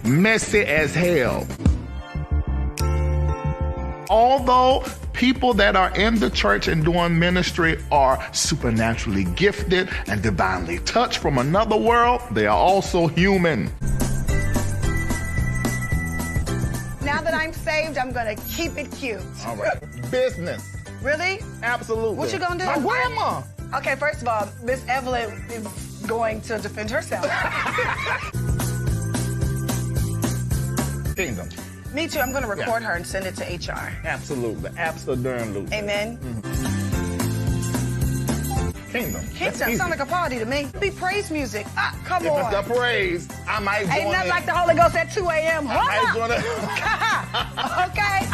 messy as hell. Although people that are in the church and doing ministry are supernaturally gifted and divinely touched from another world, they are also human. Now that I'm saved, I'm gonna keep it cute. All right. Business. Really? Absolutely. What you gonna do? My grandma. Okay, first of all, Miss Evelyn is going to defend herself. Kingdom. Me too. I'm going to record her and send it to HR. Absolutely. Absolutely. Amen. Kingdom. Kingdom sound like a party to me. Be praise music. Come on. If it's the praise, I might Ain't nothing like the Holy Ghost at 2 a.m. Okay.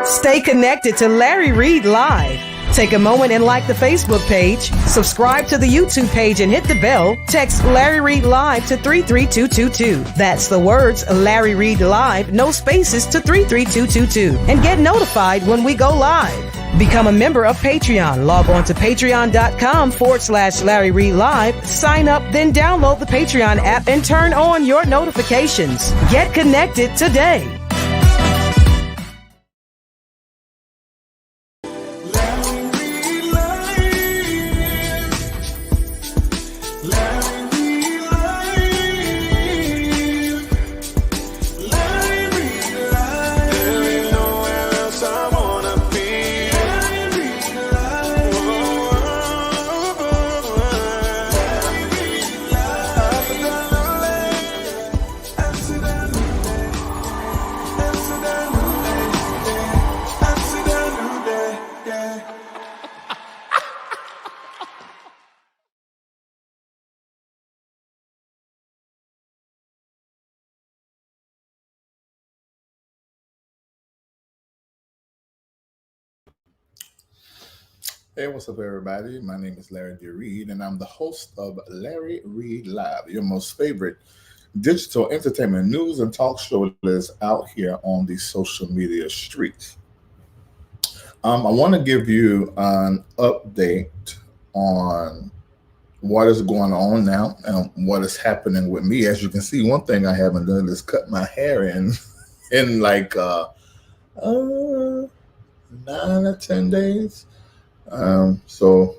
Stay connected to Larry Reid Live. Take a moment and like the Facebook page, subscribe to the YouTube page and hit the bell. Text Larry Reid Live to 33222. That's the words Larry Reid Live, no spaces, to 33222. And get notified when we go live. Become a member of Patreon. Log on to patreon.com/Larry Reid Live. Sign up, then download the Patreon app and turn on your notifications. Get connected today. Hey, what's up, everybody? My name is Larry D. Reid, and I'm the host of Larry Reid Live, your most favorite digital entertainment news and talk show that is out here on the social media streets. I want to give you an update on what is going on now and what is happening with me. As you can see, one thing I haven't done is cut my hair in like 9 or 10 days. So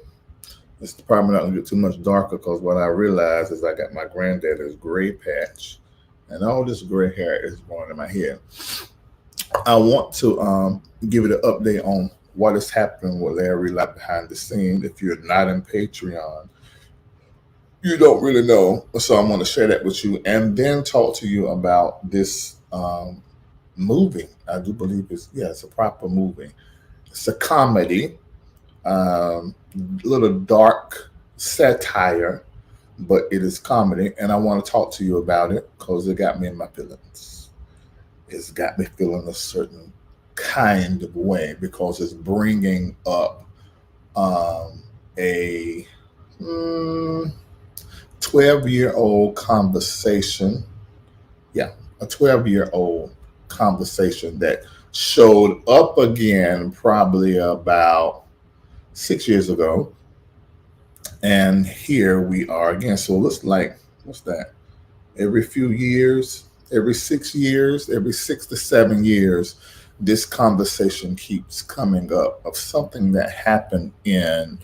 it's probably not gonna get too much darker, because what I realized is I got my granddaddy's gray patch, and all this gray hair is going in my head. I want to give you an update on what is happening with Larry Live behind the scenes. If you're not in Patreon, you don't really know, so I'm going to share that with you, and then talk to you about this movie. I do believe it's a proper movie. It's a comedy. Little dark satire, but it is comedy, and I want to talk to you about it because it got me in my feelings. It's got me feeling a certain kind of way, because it's bringing up a 12-year-old conversation. Yeah, a 12-year-old conversation that showed up again probably about 6 years ago, and here we are again. So it looks like, what's that? Every few years, every 6 years, every 6 to 7 years, this conversation keeps coming up of something that happened in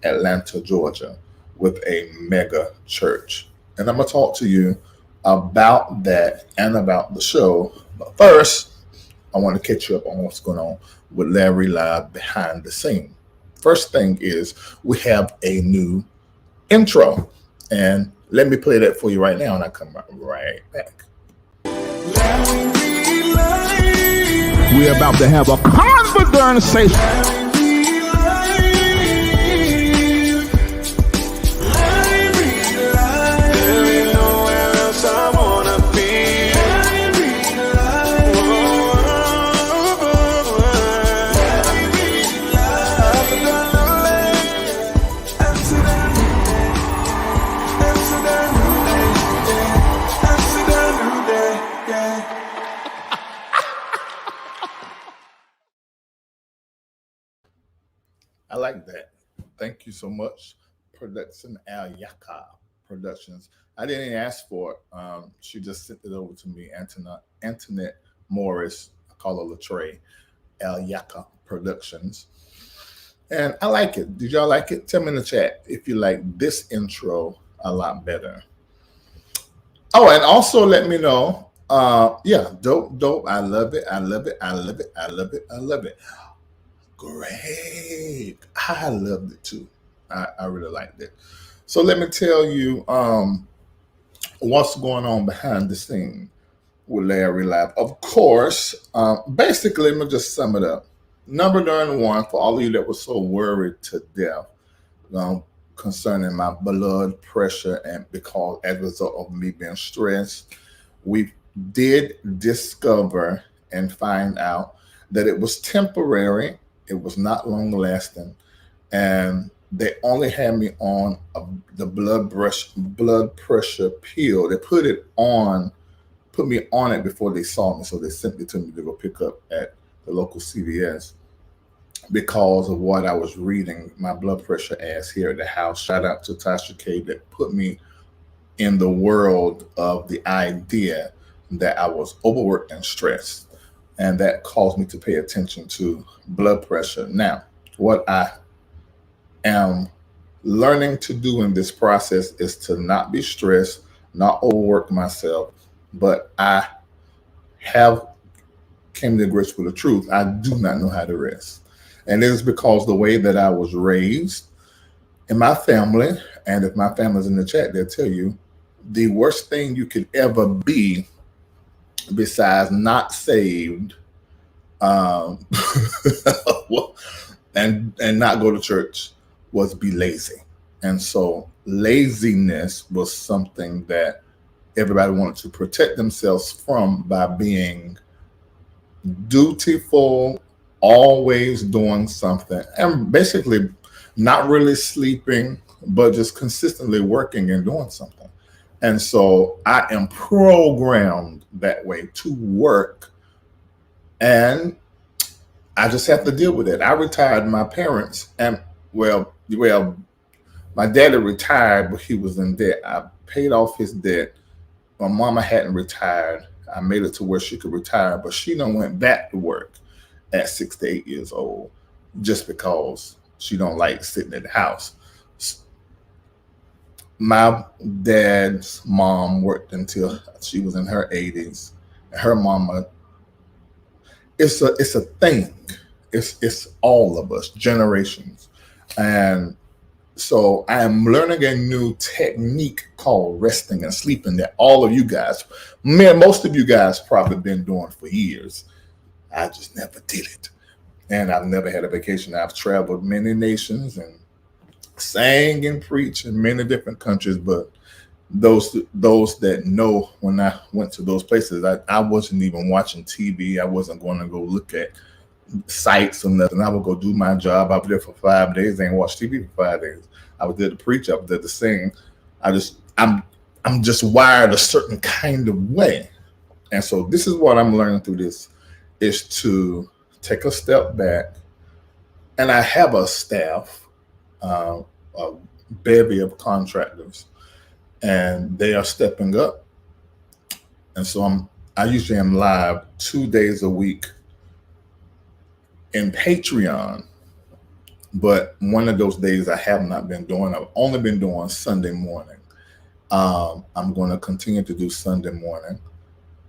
Atlanta, Georgia, with a mega church. And I'm gonna talk to you about that and about the show. But first, I want to catch you up on what's going on with Larry Live behind the scene. First thing is, we have a new intro, and let me play that for you right now, and I'll come right back. We're about to have a conversation. I like that. Thank you so much. production, Productions. I didn't even ask for it. She just sent it over to me, Antoinette Morris. I call her Latre. Al Productions. And I like it. Did y'all like it? Tell me in the chat if you like this intro a lot better. Oh, and also let me know. Yeah, dope. I love it. I love it. Great. I loved it too. I really liked it. So let me tell you what's going on behind the scene with Larry Lab. Of course, basically, let me just sum it up. Number one, for all of you that were so worried to death concerning my blood pressure, and because as a result of me being stressed, we did discover and find out that it was temporary. It was not long lasting, and they only had me on the blood pressure pill. They put me on it before they saw me, so they sent it to me to go pick up at the local CVS because of what I was reading my blood pressure as here at the house. Shout out to Tasha K that put me in the world of the idea that I was overworked and stressed, and that caused me to pay attention to blood pressure. Now, what I am learning to do in this process is to not be stressed, not overwork myself, but I have came to grips with the truth. I do not know how to rest. And it is because the way that I was raised in my family, and if my family's in the chat, they'll tell you the worst thing you could ever be besides not saved and not go to church was be lazy. And so laziness was something that everybody wanted to protect themselves from by being dutiful, always doing something, and basically not really sleeping, but just consistently working and doing something. And so I am programmed that way to work, and I just have to deal with it. I retired my parents, and well, my daddy retired, but he was in debt. I paid off his debt. My mama hadn't retired. I made it to where she could retire, but she done went back to work at 6 to 8 years old just because she don't like sitting at the house. My dad's mom worked until she was in her 80s. Her mama, it's a thing. It's all of us, generations. And so I am learning a new technique called resting and sleeping that all of you guys, most of you guys probably been doing for years. I just never did it. And I've never had a vacation. I've traveled many nations and sang and preached in many different countries, but those that know, when I went to those places, I wasn't even watching TV. I wasn't going to go look at sites or nothing. I would go do my job. I was there for 5 days. I ain't watch TV for 5 days. I was there to preach. I was there to sing. I'm just wired a certain kind of way. And so this is what I'm learning through this, is to take a step back. And I have a staff, a bevy of contractors, and they are stepping up. And so I usually am live 2 days a week in Patreon, but one of those days I have not been doing. I've only been doing Sunday morning. I'm going to continue to do Sunday morning.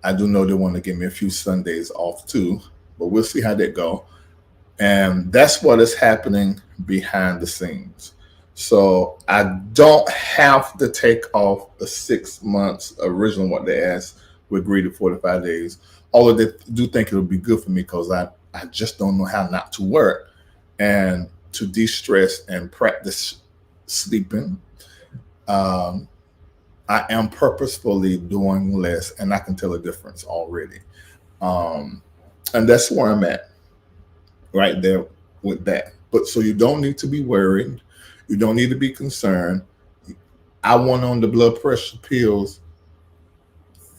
I do know they want to give me a few Sundays off too, but we'll see how that go. And that's what is happening behind the scenes. So I don't have to take off the 6 months original what they asked. We agreed to 45 days. Although they do think it'll be good for me because I just don't know how not to work and to de-stress and practice sleeping. I am purposefully doing less, and I can tell a difference already. And that's where I'm at right there with that. But so you don't need to be worried. You don't need to be concerned. I went on the blood pressure pills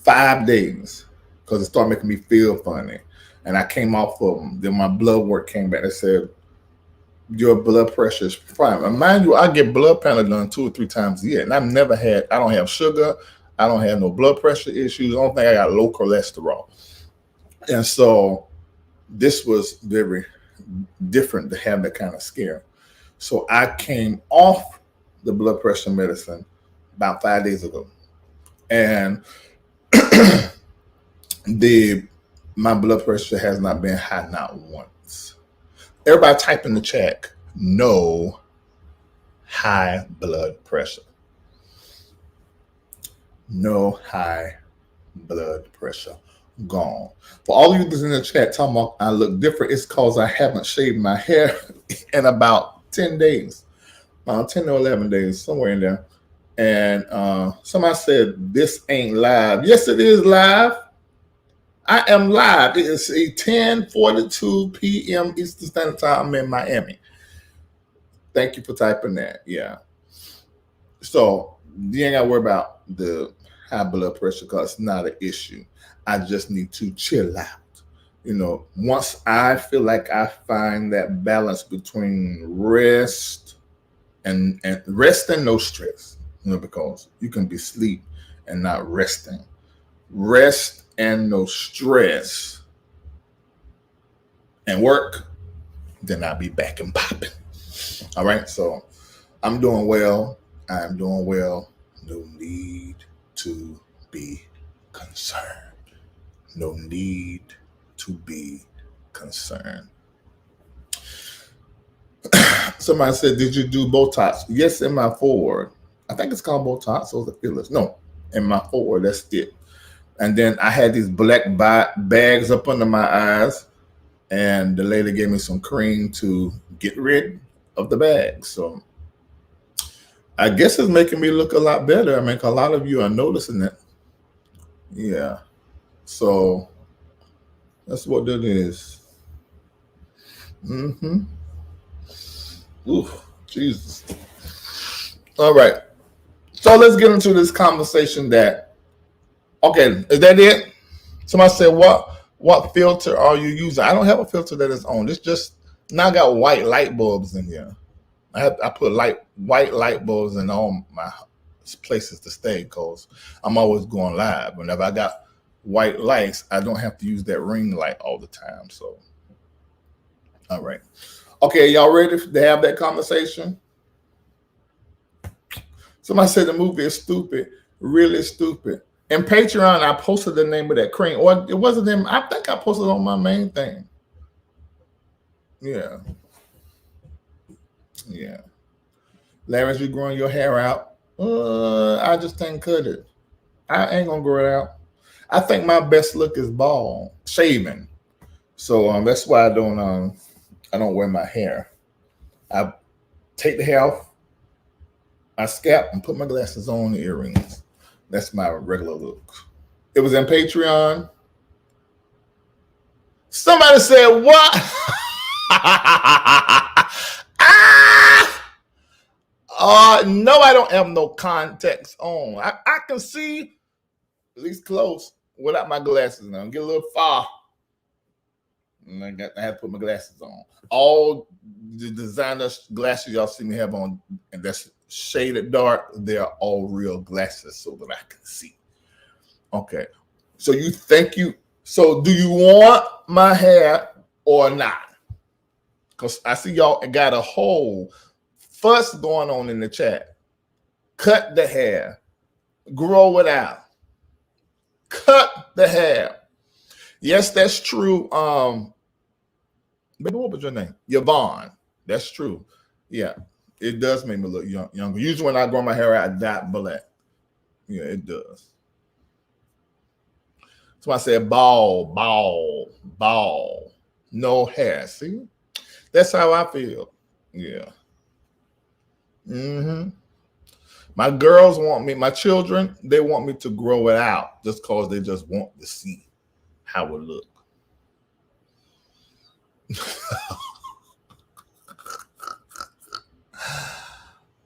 5 days because it started making me feel funny. And I came off of them. Then my blood work came back. They said, your blood pressure is fine. And mind you, I get blood panel done 2 or 3 times a year, and I don't have sugar, I don't have no blood pressure issues. I don't think I got low cholesterol. And so this was very different to have that kind of scare. So I came off the blood pressure medicine about 5 days ago. And my blood pressure has not been high, not once. Everybody type in the chat, no high blood pressure. No high blood pressure. Gone. For all of you that's in the chat talking about I look different, it's because I haven't shaved my hair in about 10 days. 10 or 11 days, somewhere in there. And somebody said, this ain't live. Yes, it is live. I am live. It is 10:42 p.m. Eastern Standard Time. I'm in Miami. Thank you for typing that. Yeah. So you ain't got to worry about the high blood pressure because it's not an issue. I just need to chill out. You know, once I feel like I find that balance between rest and rest and no stress, you know, because you can be asleep and not resting. Rest and no stress and work, then I'll be back and popping. All right, so I'm doing well. I'm doing well. No need to be concerned. No need to be concerned. Somebody said, did you do Botox? Yes, in my forward. I think it's called Botox or the fillers. No, in my forward, that's it. And then I had these black bags up under my eyes, and the lady gave me some cream to get rid of the bags. So I guess it's making me look a lot better. I mean, a lot of you are noticing it. Yeah. So that's what that is. Ooh, Jesus. All right. So let's get into this conversation okay, is that it? Somebody said, what filter are you using? I don't have a filter that is on. It's just, now I got white light bulbs in here. I put white light bulbs in all my places to stay because I'm always going live. Whenever I got white lights, I don't have to use that ring light all the time. So, all right. Okay, y'all ready to have that conversation? Somebody said the movie is stupid, really stupid. In Patreon, I posted the name of that cream. Or it wasn't him. I think I posted it on my main thing. Yeah. Yeah. Larry, you growing your hair out? I just can't cut it. I ain't gonna grow it out. I think my best look is bald, shaving. So that's why I don't wear my hair. I take the hair off, I scalp and put my glasses on, the earrings. That's my regular look. It was in Patreon. Somebody said, what? No, I don't have no contacts on. I can see at least close without my glasses on. Get a little far. And I had to put my glasses on. All the designer glasses y'all see me have on, and that's shaded dark, they're all real glasses so that I can see. Okay. So do you want my hair or not? Because I see y'all got a whole fuss going on in the chat. Cut the hair. Grow it out. Cut the hair. Yes, that's true. Baby, what was your name? Yvonne. That's true. Yeah. It does make me look younger. Usually when I grow my hair out, I dye black. Yeah, it does. So I said bald. No hair. See? That's how I feel. Yeah. My girls want me, my children, they want me to grow it out just because they just want to see how it look.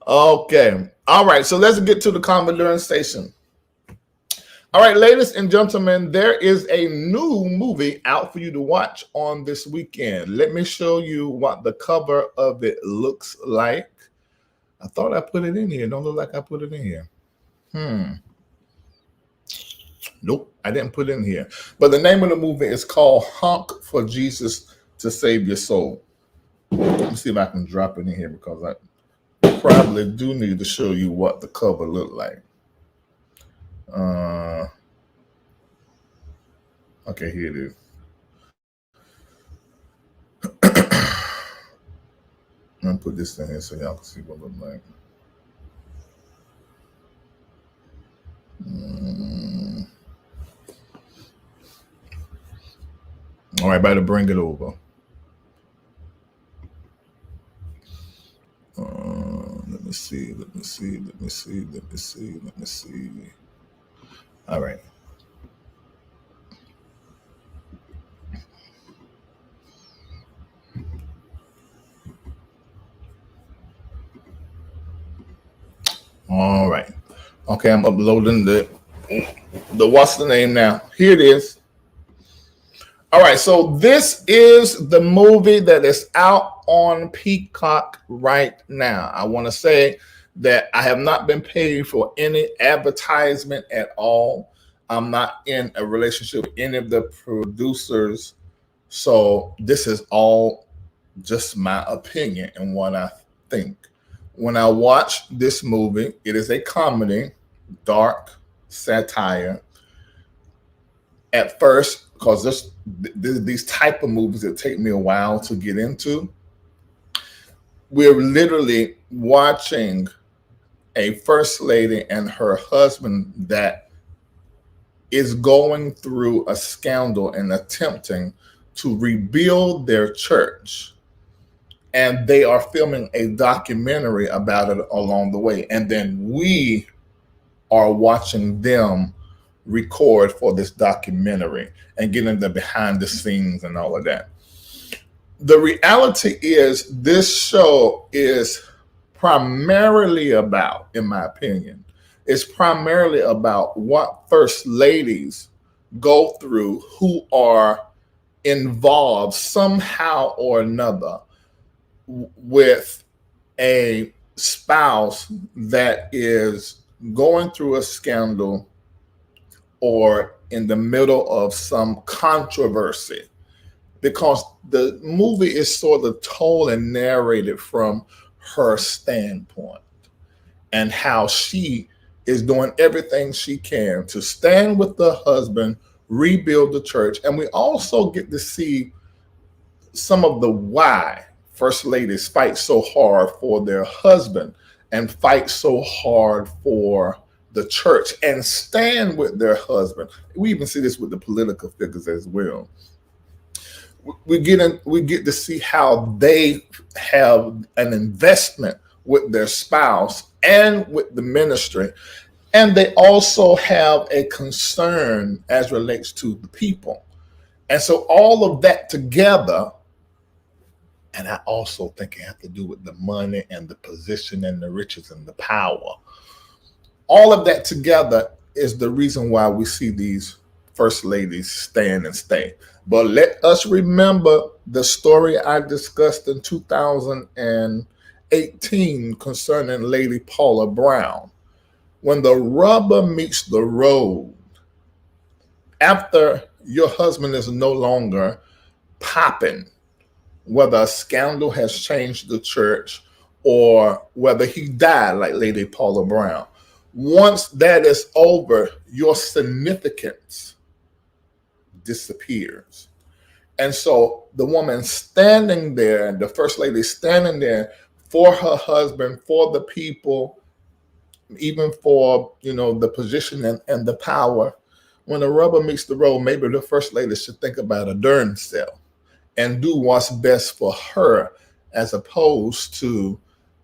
Okay. All right. So let's get to the conversation. All right, ladies and gentlemen, there is a new movie out for you to watch on this weekend. Let me show you what the cover of it looks like. I thought I put it in here. Don't look like I put it in here. Nope, I didn't put it in here. But the name of the movie is called Honk For Jesus to Save Your Soul. Let me see if I can drop it in here because I probably do need to show you what the cover looked like. Okay, here it is. I'm gonna put this in here so y'all can see what it looks like. All right, better bring it over. Let me see. All right. All right. Okay, I'm uploading the what's the name now? Here it is. All right, so this is the movie that is out on Peacock right now. I want to say that I have not been paid for any advertisement at all. I'm not in a relationship with any of the producers. So this is all just my opinion and what I think. When I watch this movie, it is a comedy, dark satire. At first, because these type of movies that take me a while to get into, we're literally watching a first lady and her husband that is going through a scandal and attempting to rebuild their church. And they are filming a documentary about it along the way. And then we are watching them record for this documentary and getting the behind the scenes and all of that. The reality is this show is primarily about, in my opinion, it's primarily about what first ladies go through who are involved somehow or another with a spouse that is going through a scandal or in the middle of some controversy, because the movie is sort of told and narrated from her standpoint and how she is doing everything she can to stand with the husband, rebuild the church. And we also get to see some of the why first ladies fight so hard for their husband and fight so hard for the church and stand with their husband. We even see this with the political figures as well. We get to see how they have an investment with their spouse and with the ministry, and they also have a concern as relates to the people. And so all of that together, and I also think it has to do with the money and the position and the riches and the power. All of that together is the reason why we see these first ladies stand and stay. But let us remember the story I discussed in 2018 concerning Lady Paula Brown. When the rubber meets the road, after your husband is no longer popping, whether a scandal has changed the church or whether he died like Lady Paula Brown, once that is over, your significance disappears. And so the woman standing there, the first lady standing there for her husband, for the people, even for, the position and the power, when the rubber meets the road, maybe the first lady should think about a darn self and do what's best for her, as opposed to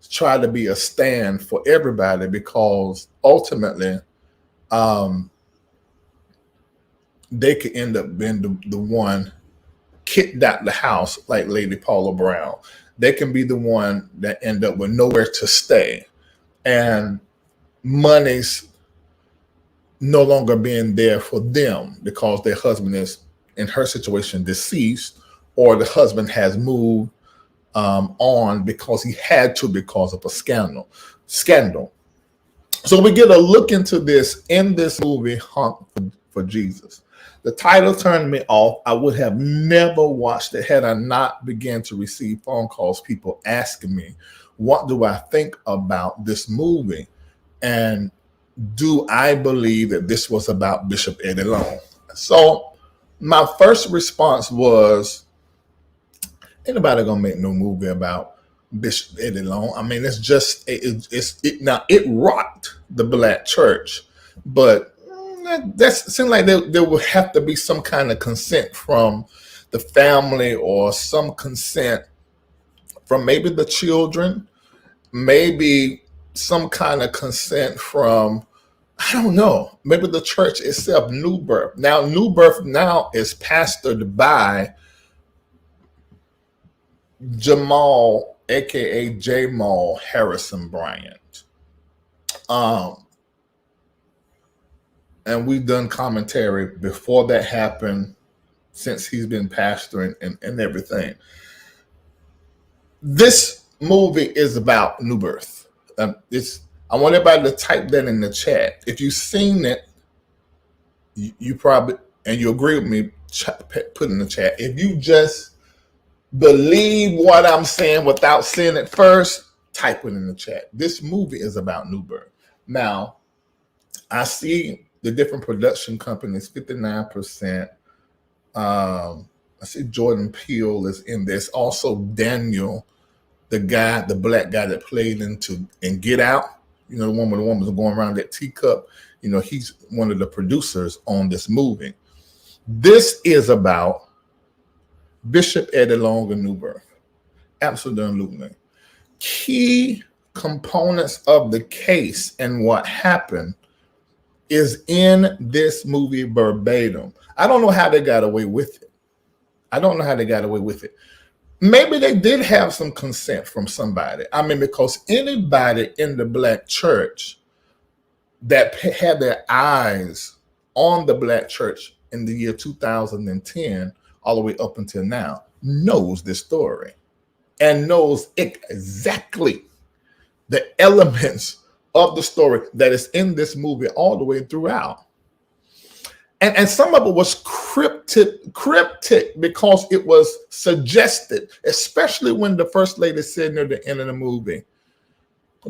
try to be a stand for everybody, because ultimately they could end up being the one kicked out the house like Lady Paula Brown. They can be the one that end up with nowhere to stay, and money's no longer being there for them because their husband is, in her situation, deceased, or the husband has moved on because he had to because of a scandal. So we get a look into this in this movie, Honk for Jesus. The title turned me off. I would have never watched it had I not began to receive phone calls, people asking me, what do I think about this movie? And do I believe that this was about Bishop Eddie Long? So my first response was, ain't nobody gonna make no movie about Bishop Eddie Long. I mean, it's just now it rocked the black church, but that seemed like there would have to be some kind of consent from the family, or some consent from maybe the children, maybe some kind of consent from, I don't know, maybe the church itself, New Birth. Now, New Birth now is pastored by Jamal, aka Jamal Harrison Bryant. And we've done commentary before that happened, since he's been pastoring and everything. This movie is about New Birth. I want everybody to type that in the chat. If you've seen it, you probably, and you agree with me, put in the chat. If you just believe what I'm saying without seeing it first, type it in the chat. This movie is about New Birth. Now, I see the different production companies, 59%. I see Jordan Peele is in this. Also, Daniel, the black guy that played in Get Out. You know, the one where the woman's going around that teacup. You know, he's one of the producers on this movie. This is about Bishop Eddie Long and New Birth. Absolutely. Key components of the case and what happened is in this movie verbatim. I don't know how they got away with it. Maybe they did have some consent from somebody. I mean, because anybody in the black church that had their eyes on the black church in the year 2010, all the way up until now, knows this story and knows exactly the elements of the story that is in this movie all the way throughout. And some of it was cryptic because it was suggested, especially when the first lady said near the end of the movie,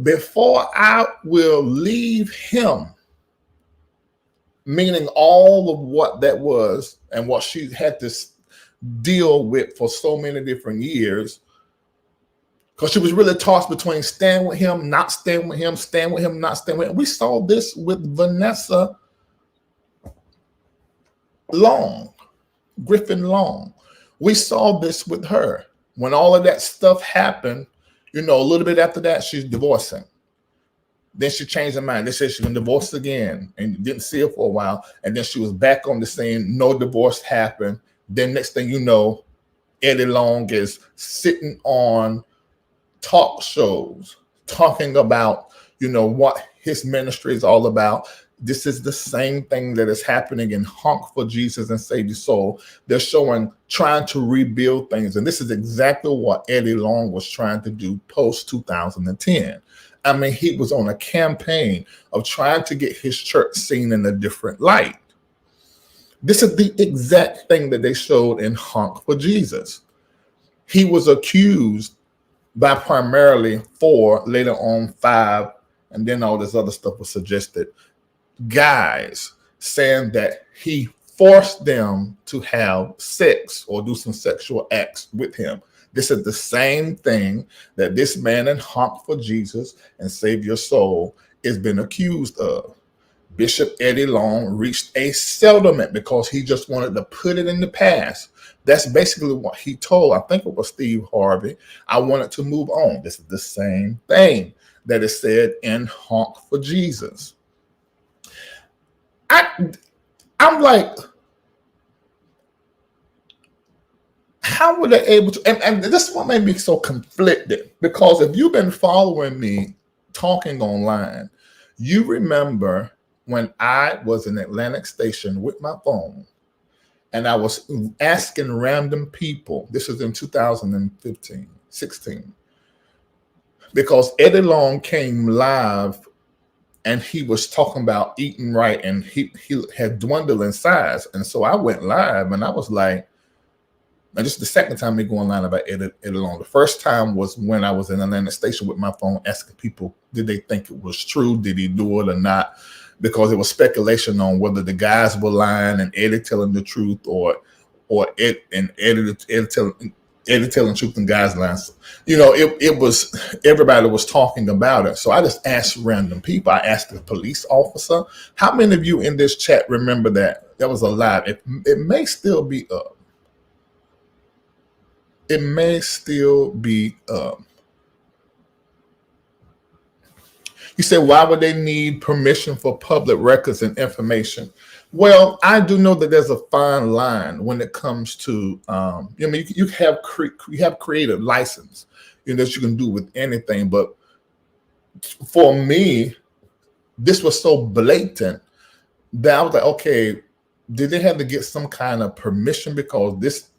before I will leave him, meaning all of what that was and what she had to deal with for so many different years, because she was really tossed between stand with him, not stand with him, stand with him, not stand with him. We saw this with Vanessa Griffin Long. We saw this with her. When all of that stuff happened, you know, a little bit after that, she's divorcing. Then she changed her mind. They said she's going to divorce again, and didn't see her for a while. And then she was back on the scene. No divorce happened. Then next thing you know, Eddie Long is sitting on talk shows talking about, you know, what his ministry is all about. This is the same thing that is happening in Honk for Jesus and Save Your Soul. They're trying to rebuild things. And this is exactly what Eddie Long was trying to do post 2010. I mean, he was on a campaign of trying to get his church seen in a different light. This is the exact thing that they showed in Honk for Jesus. He was accused by primarily 4, later on 5, and then all this other stuff was suggested. Guys saying that he forced them to have sex or do some sexual acts with him. This is the same thing that this man in Honk for Jesus and Save Your Soul has been accused of. Bishop Eddie Long reached a settlement because he just wanted to put it in the past. That's basically what he told, I think it was Steve Harvey. I wanted to move on. This is the same thing that is said in Honk for Jesus. I'm like, how were they able to? And this is what made me so conflicted, because if you've been following me talking online, you remember when I was in Atlantic Station with my phone and I was asking random people, this was in 2015, 16, because Eddie Long came live and he was talking about eating right, and he had dwindled in size. And so I went live and I was like, and this is the second time me going live about Eddie Long. The first time was when I was in Atlantic Station with my phone asking people, did they think it was true? Did he do it or not? Because it was speculation on whether the guys were lying and Eddie telling the truth, or Eddie telling truth and guys lying. So, it was, everybody was talking about it. So I just asked random people. I asked the police officer. How many of you in this chat remember that? That was a live. It may still be up. It may still be up. You say, why would they need permission for public records and information? Well, I do know that there's a fine line when it comes to, you have creative license, that you can do with anything. But for me, this was so blatant that I was like, okay, did they have to get some kind of permission? Because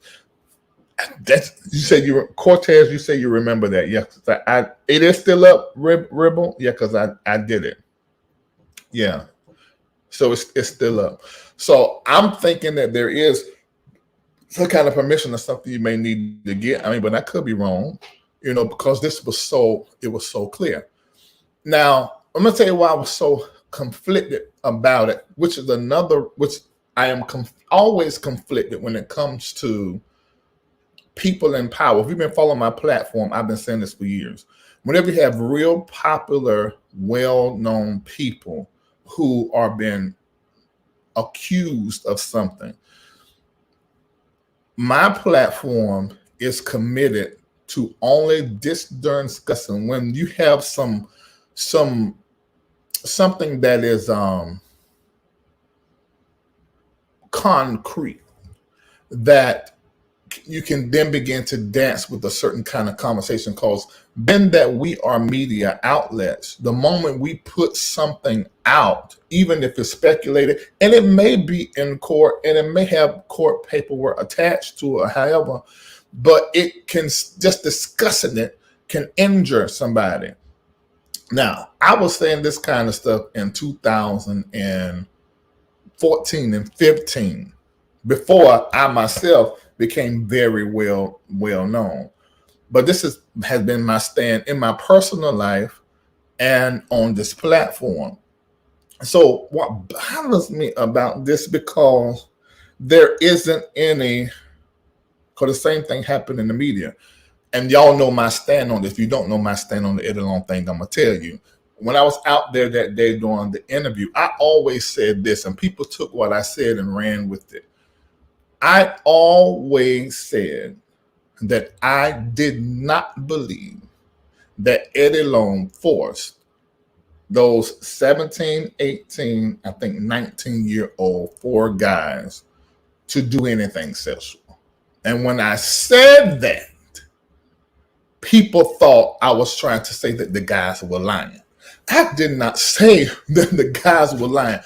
you said Cortez, you say you remember that. Yeah, it is still up, Ribble. Yeah, because I did it. Yeah. So it's still up. So I'm thinking that there is some kind of permission or something you may need to get. I mean, but I could be wrong, because this was so clear. Now, I'm gonna tell you why I was so conflicted about it, which I am always conflicted when it comes to people in power. If you've been following my platform, I've been saying this for years. Whenever you have real popular, well-known people who are being accused of something, my platform is committed to only discussing when you have something that is concrete, that you can then begin to dance with a certain kind of conversation. Because being that we are media outlets, the moment we put something out, even if it's speculated, and it may be in court and it may have court paperwork attached to it, however, but it can, just discussing it can injure somebody. Now, I was saying this kind of stuff in 2014 and 15, before I myself became very well known. But this has been my stand in my personal life and on this platform. So what bothers me about this, because there isn't any, because the same thing happened in the media. And y'all know my stand on this. If you don't know my stand on the Eddie Long thing, I'm going to tell you. When I was out there that day during the interview, I always said this, and people took what I said and ran with it. I always said that I did not believe that Eddie Long forced those 17, 18, I think 19-year-old 4 guys to do anything sexual. And when I said that, people thought I was trying to say that the guys were lying. I did not say that the guys were lying.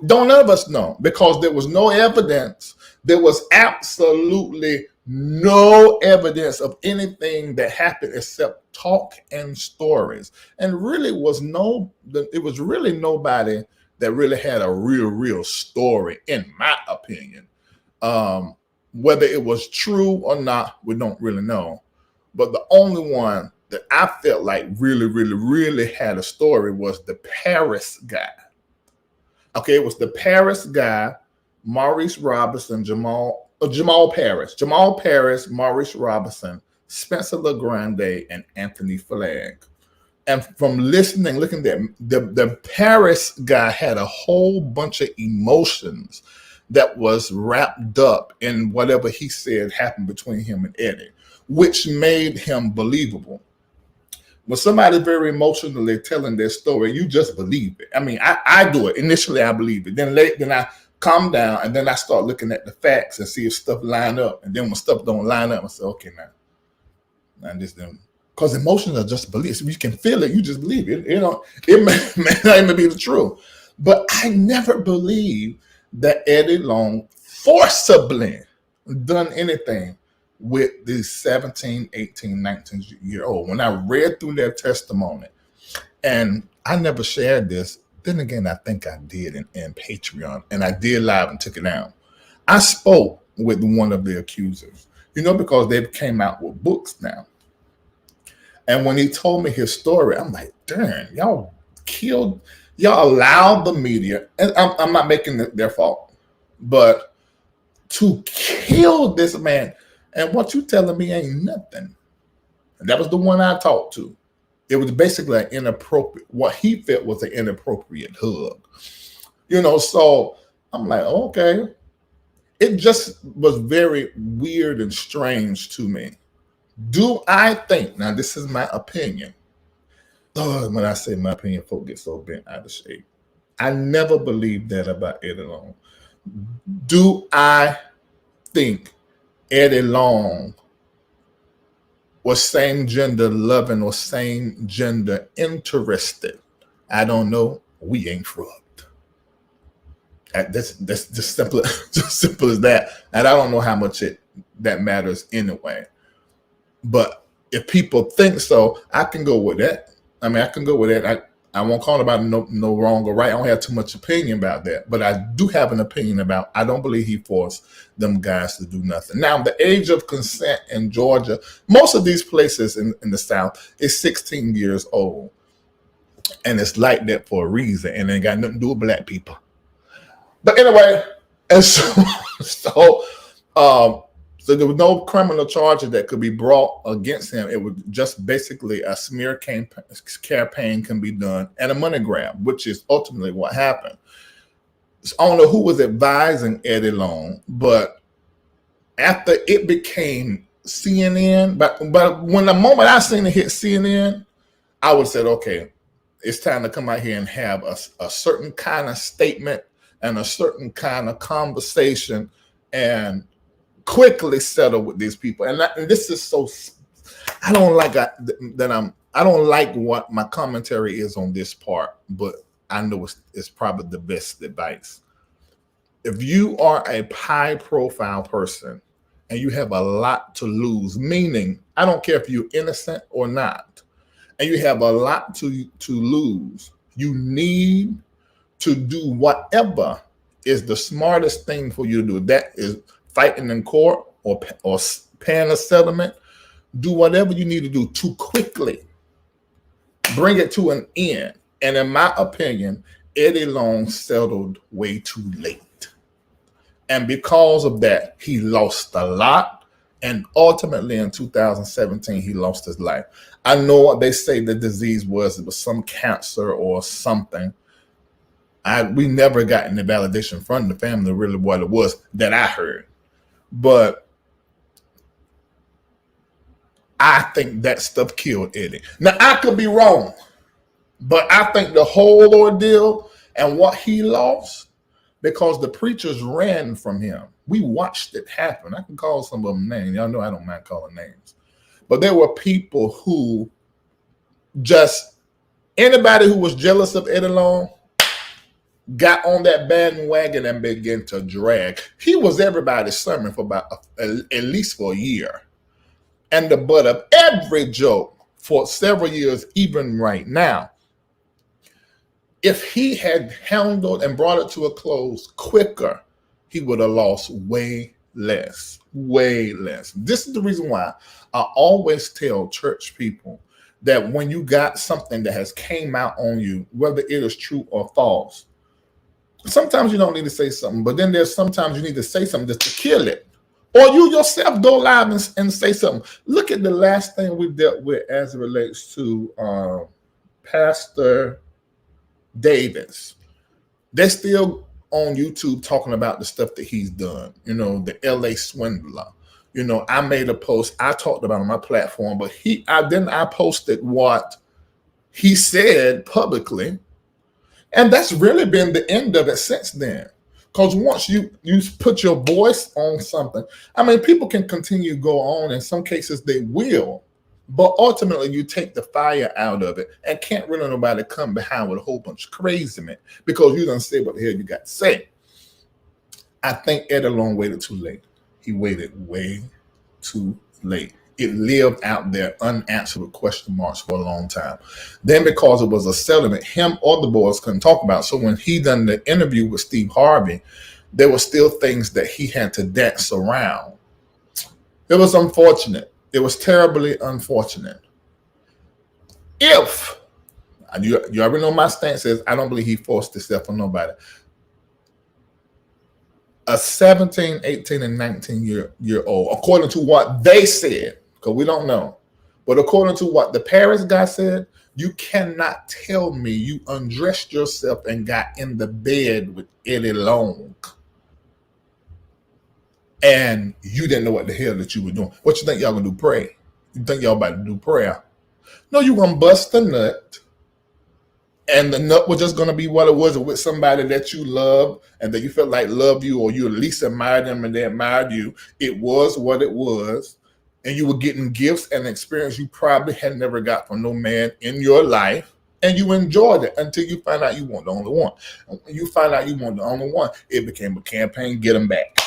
Don't none of us know, because there was no evidence. There was absolutely no evidence of anything that happened except talk and stories. And really it was really nobody that really had a real story, in my opinion. Whether it was true or not, we don't really know. But the only one that I felt like really had a story was the Paris guy. Okay, it was the Paris guy, Maurice Robinson, Jamal Paris, Maurice Robinson, Spencer LeGrande, and Anthony Flagg. And from looking at the Paris guy had a whole bunch of emotions that was wrapped up in whatever he said happened between him and Eddie, which made him believable. When somebody's very emotionally telling their story, you just believe it. I mean, I do it. Initially, I believe it. Then I calm down, and then I start looking at the facts and see if stuff line up. And then when stuff don't line up, I say, okay, now this them. Because emotions are just beliefs. If you can feel it, you just believe it. It may not even be the truth. But I never believed that Eddie Long forcibly done anything with these 17, 18, 19-year-old. When I read through their testimony, and I never shared this, then again, I think I did in Patreon, and I did live and took it down. I spoke with one of the accusers, because they came out with books now. And when he told me his story, I'm like, darn, y'all allowed the media, and I'm not making it their fault, but to kill this man, and what you telling me ain't nothing. And that was the one I talked to. It was basically an inappropriate, what he felt was an inappropriate hug. So I'm like, okay. It just was very weird and strange to me. Do I think, now this is my opinion. Oh, when I say my opinion, folks get so bent out of shape. I never believed that about Eddie Long. Do I think Eddie Long was same gender loving or same gender interested? I don't know. We ain't fucked. That's just simple, just simple as that. And I don't know how much that matters anyway. But if people think so, I can go with that. I mean, I can go with that. I won't call about no wrong or right. I don't have too much opinion about that. But I do have an opinion about, I don't believe he forced them guys to do nothing. Now, the age of consent in Georgia, most of these places in the South is 16 years old. And it's like that for a reason. And it ain't got nothing to do with black people. But anyway, and so there was no criminal charges that could be brought against him. It was just basically a smear campaign can be done and a money grab, which is ultimately what happened. So I don't know who was advising Eddie Long, but after it became CNN, but when the moment I seen it hit CNN, I would have said, okay, it's time to come out here and have a certain kind of statement and a certain kind of conversation and quickly settle with these people. And this is so, I don't like what my commentary is on this part, but I know it's probably the best advice. If you are a high profile person and you have a lot to lose, meaning I don't care if you're innocent or not, and you have a lot to lose, you need to do whatever is the smartest thing for you to do. That is fighting in court or paying a settlement. Do whatever you need to do to quickly bring it to an end. And in my opinion, Eddie Long settled way too late. And because of that, he lost a lot. And ultimately in 2017, he lost his life. I know what they say the disease was. It was some cancer or something. We never got any validation from the family really what it was that I heard. But I think that stuff killed Eddie. Now, I could be wrong, but I think the whole ordeal and what he lost, because the preachers ran from him. We watched it happen. I can call some of them names. Y'all know I don't mind calling names. But there were people who anybody who was jealous of Eddie Long got on that bandwagon and began to drag. He was everybody's sermon for about at least for a year. And the butt of every joke for several years, even right now. If he had handled and brought it to a close quicker, he would have lost way less. This is the reason why I always tell church people that when you got something that has came out on you, whether it is true or false, sometimes you don't need to say something, but then there's sometimes you need to say something just to kill it. Or you yourself go live and say something. Look at the last thing we dealt with as it relates to Pastor Davis. They're still on YouTube talking about the stuff that he's done. The LA swindler. I made a post. I talked about it on my platform, but I posted what he said publicly. And that's really been the end of it since then. Because once you put your voice on something, I mean, people can continue to go on. In some cases, they will. But ultimately, you take the fire out of it, and can't really nobody come behind with a whole bunch of craziness because you done say what the hell you got to say. I think Eddie Long waited too late. He waited way too late. It lived out there unanswered question marks for a long time. Then because it was a settlement, him or the boys couldn't talk about. So when he done the interview with Steve Harvey, there were still things that he had to dance around. It was unfortunate. It was terribly unfortunate. If, and you already know my stance is, I don't believe he forced himself on nobody. A 17, 18, and 19-year-old, according to what they said, because we don't know, but according to what the Paris guy said, you cannot tell me you undressed yourself and got in the bed with Eddie Long and you didn't know what the hell that you were doing. What you think y'all gonna do? Pray? You think y'all about to do prayer? No, you gonna bust the nut, and the nut was just gonna be what it was with somebody that you love and that you felt like loved you, or you at least admired them and they admired you. It was what it was, and you were getting gifts and experience you probably had never got from no man in your life, and you enjoyed it until you find out you weren't the only one. And when you find out you weren't the only one, it became a campaign. Get them back.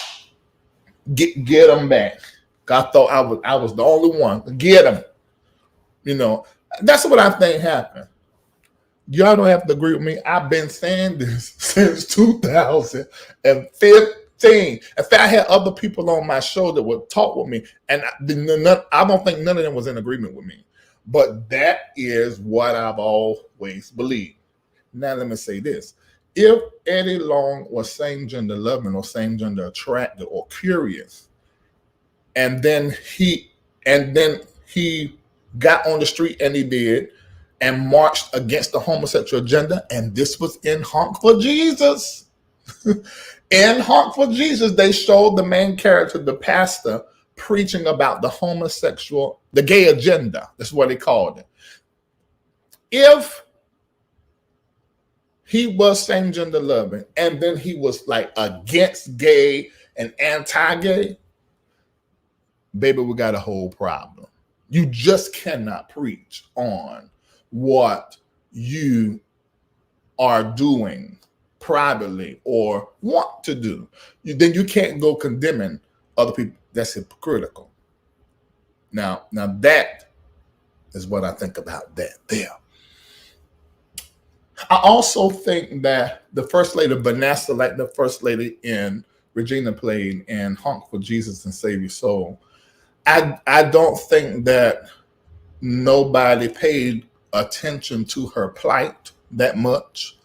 Get them back. I thought I was the only one. Get them. You know, that's what I think happened. Y'all don't have to agree with me. I've been saying this since 2015. In fact, I had other people on my show that would talk with me, and I don't think none of them was in agreement with me. But that is what I've always believed. Now let me say this. If Eddie Long was same gender loving or same gender attracted or curious, and then he got on the street and he did and marched against the homosexual agenda, and this was in Honk For Jesus. In Honk For Jesus, they showed the main character, the pastor, preaching about the gay agenda. That's what they called it. If he was same gender loving, and then he was like against gay and anti-gay, baby, we got a whole problem. You just cannot preach on what you are doing privately or want to do. Then you can't go condemning other people. That's hypocritical. Now that is what I think about that there. I also think that the First Lady Vanessa, like the First Lady in Regina played in Honk For Jesus and Save Your Soul, I don't think that nobody paid attention to her plight that much.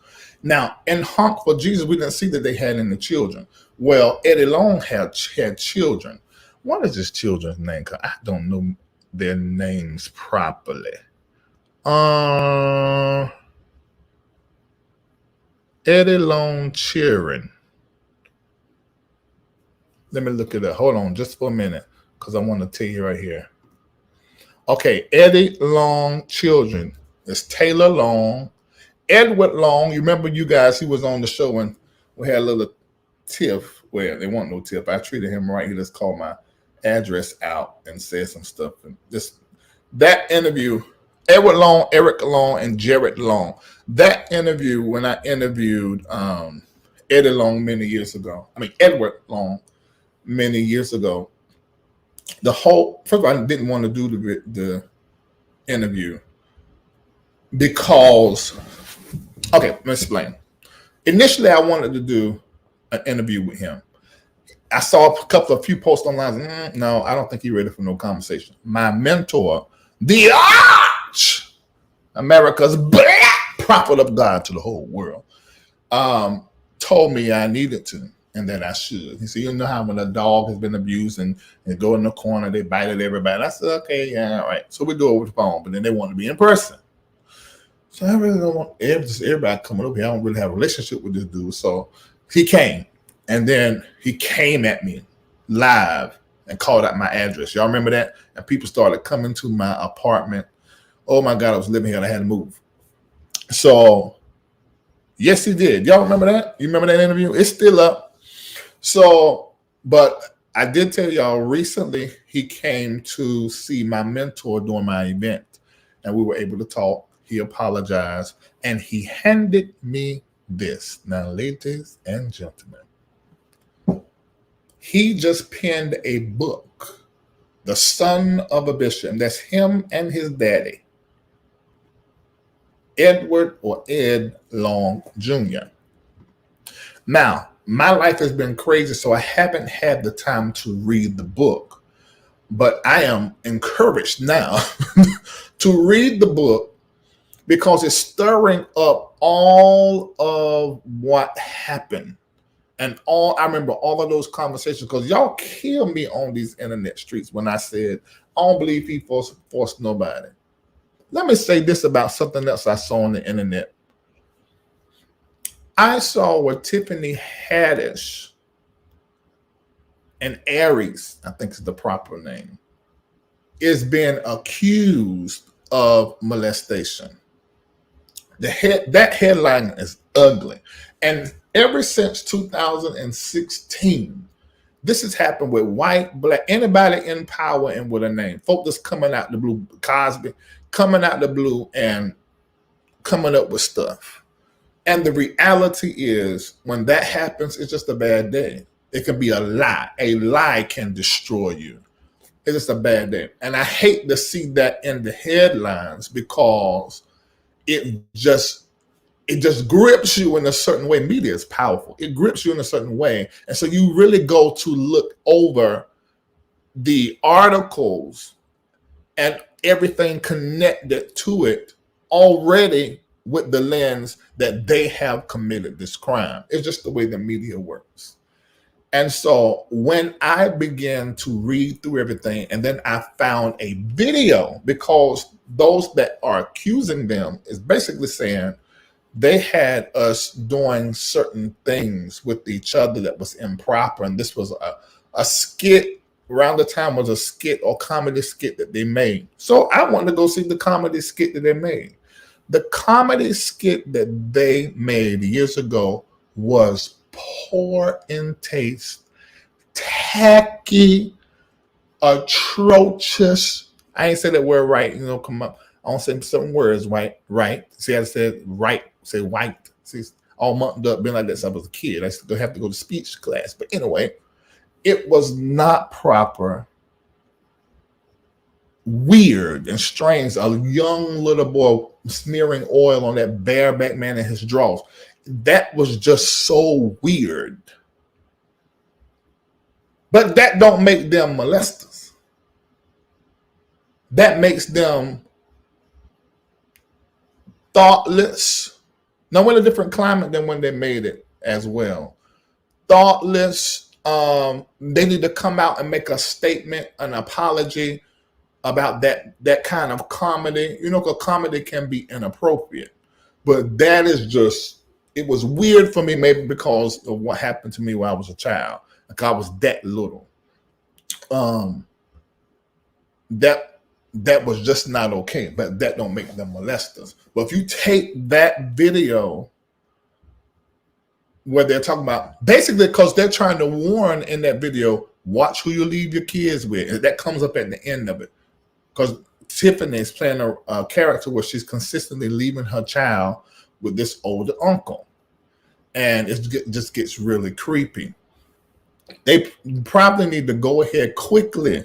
Now, in Honk For Jesus, we didn't see that they had any children. Well, Eddie Long had children. What is his children's name? Because I don't know their names properly. Eddie Long cheering. Let me look it up. Hold on just for a minute, because I want to tell you right here. Okay, Eddie Long children. It's Taylor Long, Edward Long. You remember you guys, he was on the show and we had a little tiff. Well, they want no tiff. I treated him right. He just called my address out and said some stuff. And that interview, Edward Long, Eric Long, and Jared Long. That interview, when I interviewed Eddie Long Edward Long many years ago, first of all, I didn't want to do the interview because, okay, let me explain. Initially, I wanted to do an interview with him. I saw a few posts online. No, I don't think he's ready for no conversation. My mentor, the arch America's black prophet of God to the whole world, told me I needed to and that I should. He said, you know how when a dog has been abused and they go in the corner, they bite at everybody. I said, okay, yeah, all right. So we do it over the phone, but then they want to be in person. So I really don't want everybody coming over here. I don't really have a relationship with this dude. So he came, and then he came at me live and called out my address. Y'all remember that? And people started coming to my apartment. Oh my God, I was living here and I had to move. So yes, he did. Y'all remember that? You remember that interview? It's still up. So, but I did tell y'all recently he came to see my mentor during my event, and we were able to talk. He apologized, and he handed me this. Now, ladies and gentlemen, he just penned a book, The Son of a Bishop. That's him and his daddy, Edward or Ed Long Jr. Now, my life has been crazy, so I haven't had the time to read the book, but I am encouraged now to read the book because it's stirring up all of what happened. And I remember all of those conversations because y'all kill me on these internet streets when I said, I don't believe he forced nobody. Let me say this about something else I saw on the internet. I saw where Tiffany Haddish and Aries, I think is the proper name, is being accused of molestation. That headline is ugly. And ever since 2016, this has happened with white, black, anybody in power and with a name. Folk that's coming out the blue, Cosby, coming out the blue and coming up with stuff. And the reality is when that happens, it's just a bad day. It can be a lie. A lie can destroy you. It's just a bad day. And I hate to see that in the headlines because it just grips you in a certain way. Media is powerful. It grips you in a certain way. And so you really go to look over the articles and everything connected to it already with the lens that they have committed this crime. It's just the way the media works. And so when I began to read through everything, and then I found a video, because those that are accusing them is basically saying they had us doing certain things with each other that was improper. And this was a skit. Around the time was a skit or comedy skit that they made. So I wanted to go see the comedy skit that they made. The comedy skit that they made years ago was poor in taste, tacky, atrocious. I ain't say that word right. Come up. I don't say some words right. See, I said right. Say white. See, all mucked up, been like that since I was a kid. I still have to go to speech class. But anyway, it was not proper. Weird and strange. A young little boy smearing oil on that bareback man in his drawers. That was just so weird. But that don't make them molesters. That makes them thoughtless. Now, we're in a different climate than when they made it as well. Thoughtless. They need to come out and make a statement, an apology about that kind of comedy. Because comedy can be inappropriate. But that is just, it was weird for me, maybe because of what happened to me when I was a child. Like I was that little. That was just not okay, but that don't make them molesters. But if you take that video where they're talking about, basically because they're trying to warn in that video, watch who you leave your kids with. And that comes up at the end of it. Because Tiffany is playing a character where she's consistently leaving her child with this older uncle. And it just gets really creepy. They probably need to go ahead quickly,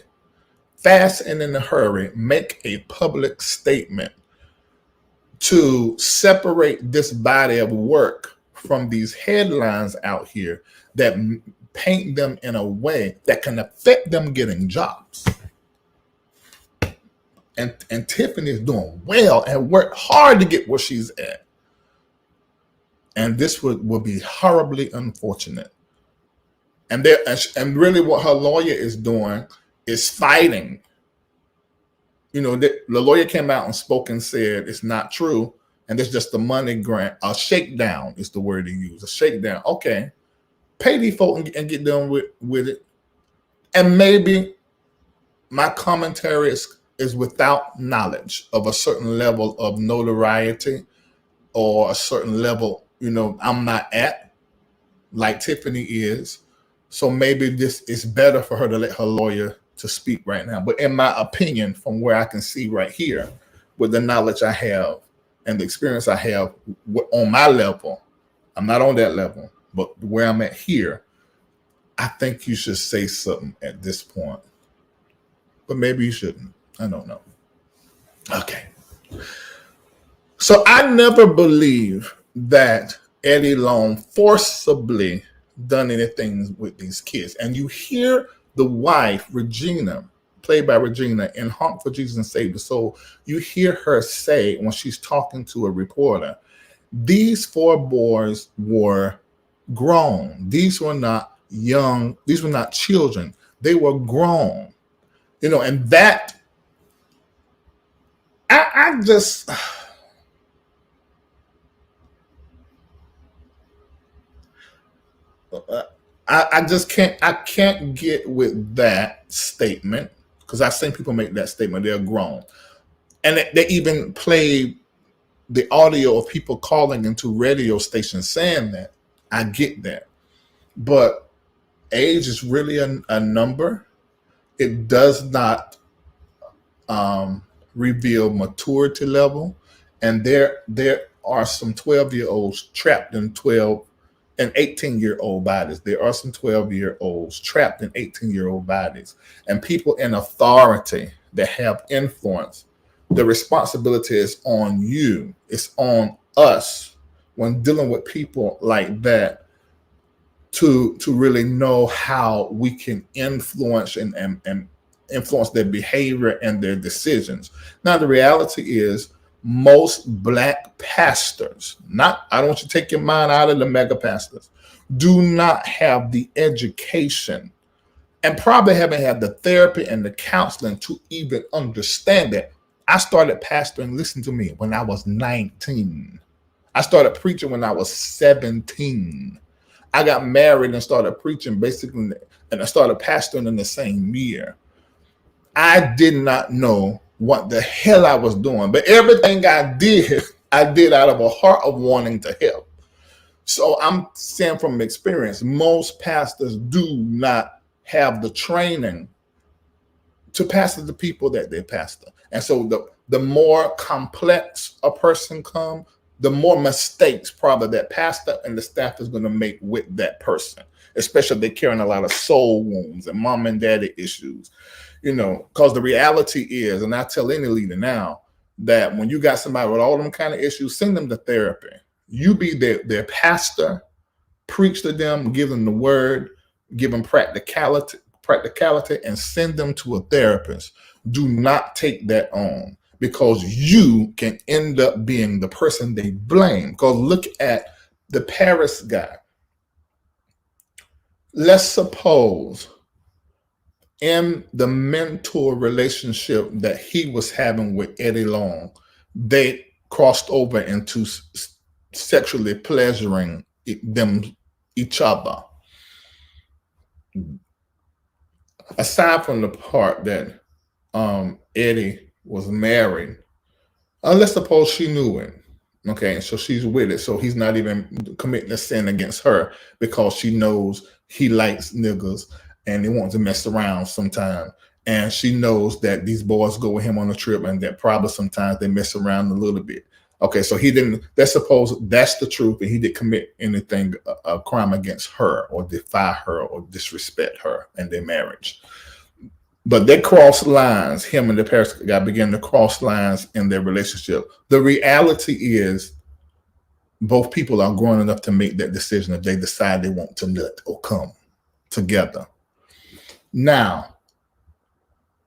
fast and in a hurry, make a public statement to separate this body of work from these headlines out here that paint them in a way that can affect them getting jobs. And Tiffany is doing well and worked hard to get where she's at. And this would be horribly unfortunate. And really what her lawyer is doing is fighting. The lawyer came out and spoke and said it's not true. And it's just a money grant. A shakedown is the word he used. A shakedown. Okay. Pay these folk and get done with it. And maybe my commentary is without knowledge of a certain level of notoriety or a certain level, I'm not at, like Tiffany is. So maybe this is better for her to let her lawyer to speak right now. But in my opinion, from where I can see right here, with the knowledge I have and the experience I have on my level, I'm not on that level, but where I'm at here, I think you should say something at this point. But maybe you shouldn't. I don't know. Okay. So I never believe that Eddie Long forcibly done anything with these kids. And you hear the wife, Regina, played by Regina in Honk For Jesus and Save the Soul, you hear her say when she's talking to a reporter, these 4 boys were grown. These were not young. These were not children. They were grown. And that, I just... I just can't get with that statement, because I've seen people make that statement. They're grown. And they even played the audio of people calling into radio stations saying that. I get that. But age is really a number. It does not reveal maturity level. And there are some 12-year-olds trapped in 12 and 18-year-old bodies. There are some 12-year-olds trapped in 18-year-old bodies. And people in authority that have influence, the responsibility is on you. It's on us when dealing with people like that to really know how we can influence and influence their behavior and their decisions. Now, the reality is, most Black pastors, I don't want you to take your mind out of the mega pastors, do not have the education and probably haven't had the therapy and the counseling to even understand that. I started pastoring, listen to me, when I was 19. I started preaching when I was 17. I got married and started preaching basically, and I started pastoring in the same year. I did not know what the hell I was doing, but everything I did out of a heart of wanting to help. So I'm saying from experience, most pastors do not have the training to pastor the people that they pastor. And so the more complex a person comes, the more mistakes probably that pastor and the staff is going to make with that person, especially if they're carrying a lot of soul wounds and mom and daddy issues. Because the reality is, and I tell any leader now, that when you got somebody with all them kind of issues, send them to therapy. You be their pastor, preach to them, give them the word, give them practicality, and send them to a therapist. Do not take that on, because you can end up being the person they blame. Because look at the Paris guy. Let's suppose in the mentor relationship that he was having with Eddie Long, they crossed over into sexually pleasuring each other. Aside from the part that Eddie was married, let's suppose she knew him. Okay, so she's with it. So he's not even committing a sin against her because she knows he likes niggas and he wants to mess around sometime. And she knows that these boys go with him on a trip and that probably sometimes they mess around a little bit. Okay, so he didn't, let's suppose that's the truth, and he didn't commit anything, a crime against her or defy her or disrespect her in their marriage. But they crossed lines, him and the Paris guy began to cross lines in their relationship. The reality is both people are grown enough to make that decision if they decide they want to nut or come together. Now,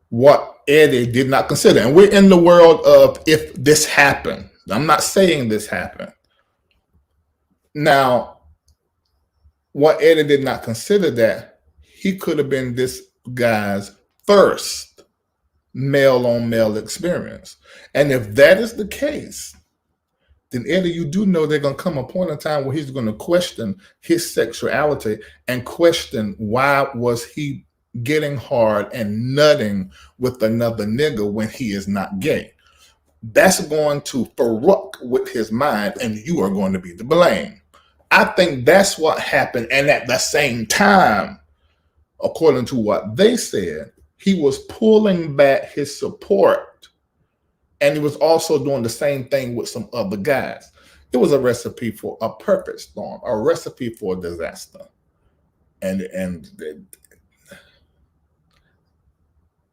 what Eddie did not consider, and we're in the world of if this happened. I'm not saying this happened. Now, what Eddie did not consider that he could have been this guy's first male-on-male experience. And if that is the case, then Eddie, you do know there's going to come a point in time where he's going to question his sexuality and question why was he getting hard and nutting with another nigga when he is not gay. That's going to fuck with his mind, and you are going to be to blame. I think that's what happened. And at the same time, according to what they said, he was pulling back his support. And he was also doing the same thing with some other guys. It was a recipe for a perfect storm, a recipe for disaster. And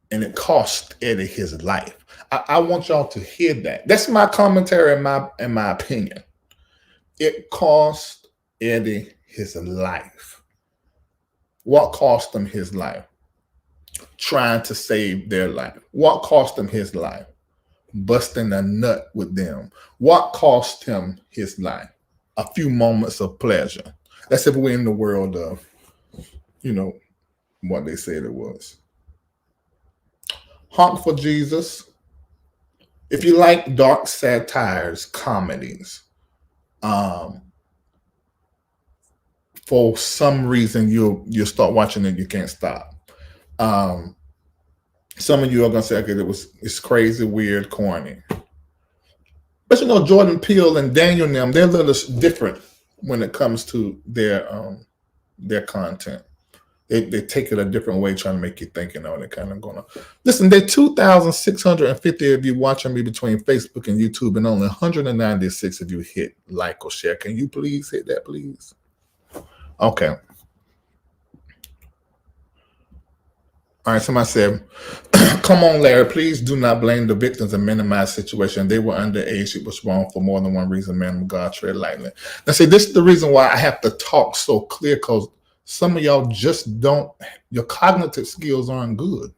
it cost Eddie his life. I want y'all to hear that. That's my commentary in my opinion. It cost Eddie his life. What cost him his life? Trying to save their life. What cost him his life? Busting a nut with them. What cost him his life? A few moments of pleasure. That's if we're in the world of, what they said it was. Honk for Jesus. If you like dark satires, comedies, for some reason you'll start watching it, you can't stop. Some of you are gonna say, okay, it's crazy, weird, corny. But Jordan Peele and Daniel and them, they're a little different when it comes to their content. They take it a different way, trying to make you think, they're kind of going on. Listen, there are 2,650 of you watching me between Facebook and YouTube, and only 196 of you hit like or share. Can you please hit that, please? Okay. All right, somebody said, come on, Larry, please do not blame the victims and minimize the situation. They were underage. It was wrong for more than one reason. Man of God, tread lightly. Now, see, this is the reason why I have to talk so clear, because some of y'all just don't, your cognitive skills aren't good.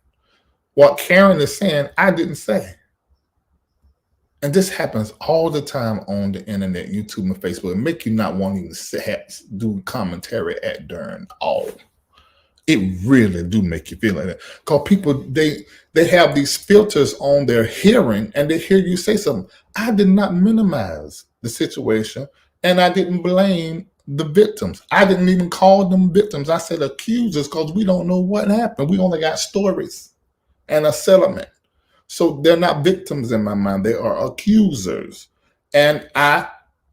What Karen is saying, I didn't say. And this happens all the time on the internet, YouTube and Facebook. It make you not want to do commentary during all. It really do make you feel like that. Because people, they have these filters on their hearing, and they hear you say something. I did not minimize the situation, and I didn't blame the victims. I didn't even call them victims. I said accusers, because we don't know what happened. We only got stories and a settlement. So they're not victims in my mind. They are accusers. And I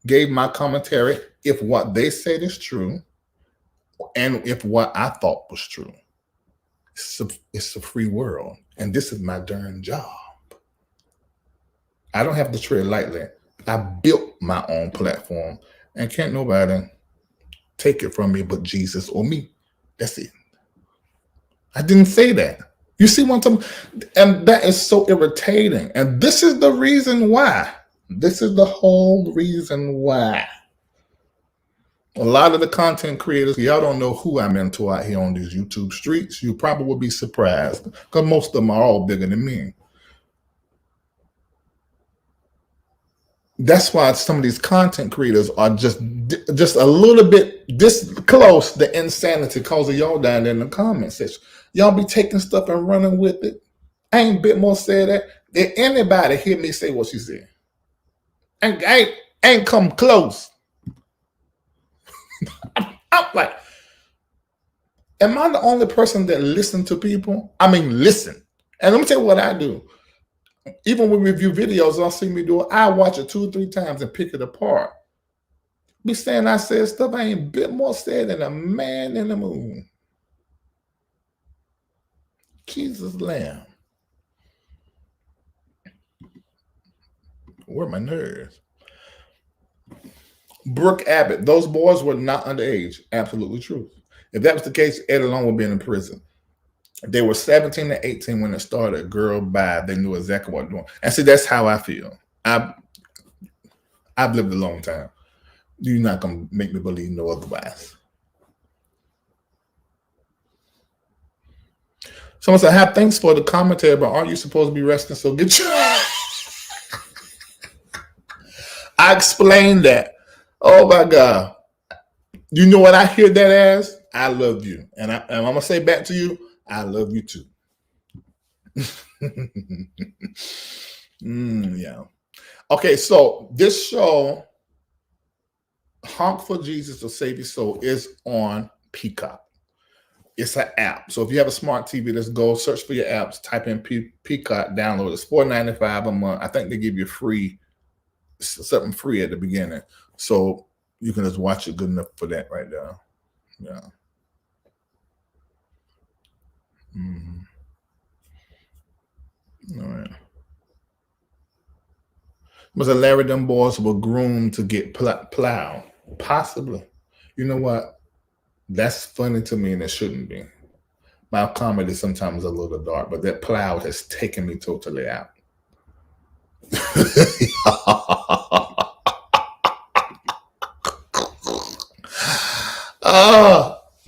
gave my commentary if what they said is true, and if what I thought was true. It's a free world, and this is my darn job. I don't have to tread lightly. I built my own platform, and can't nobody take it from me but Jesus or me. That's it. I didn't say that. You see what I'm talking? And that is so irritating. And this is the reason why. This is the whole reason why. A lot of the content creators, y'all don't know who I mentor out here on these YouTube streets. You probably will be surprised, because most of them are all bigger than me. That's why some of these content creators are just a little bit this close to insanity, because of y'all down there in the comment section. Y'all be taking stuff and running with it. I ain't bit more said that. Did anybody hear me say what she said? Ain't come close. I'm like, am I the only person that listen to people? I mean, listen. And let me tell you what I do. Even when we review videos, I'll see me do it. I watch it 2 or 3 times and pick it apart. Be saying I said stuff I ain't bit more said than a man in the moon. Jesus lamb. Where are my nerves? Brooke Abbott, those boys were not underage. Absolutely true. If that was the case, Ed alone would be in prison. They were 17 to 18 when it started. Girl, bye. They knew exactly what they were doing. And see, that's how I feel. I've lived a long time. You're not going to make me believe no otherwise. Someone said, thanks for the commentary, but aren't you supposed to be resting? So get you. I explained that. Oh my God. You know what I hear that as? I love you. And I'm going to say back to you, I love you too. Yeah. Okay, so this show, Honk for Jesus to Save Your Soul, is on Peacock. It's an app. So if you have a smart TV, just go search for your apps, type in Peacock, download it. It's $4.95 a month. I think they give you something free at the beginning. So you can just watch it good enough for that right there. Yeah. All right. Was it Larry? Them boys were groomed to get plowed? Possibly. You know what? That's funny to me, and it shouldn't be. My comedy is sometimes a little dark, but that plow has taken me totally out.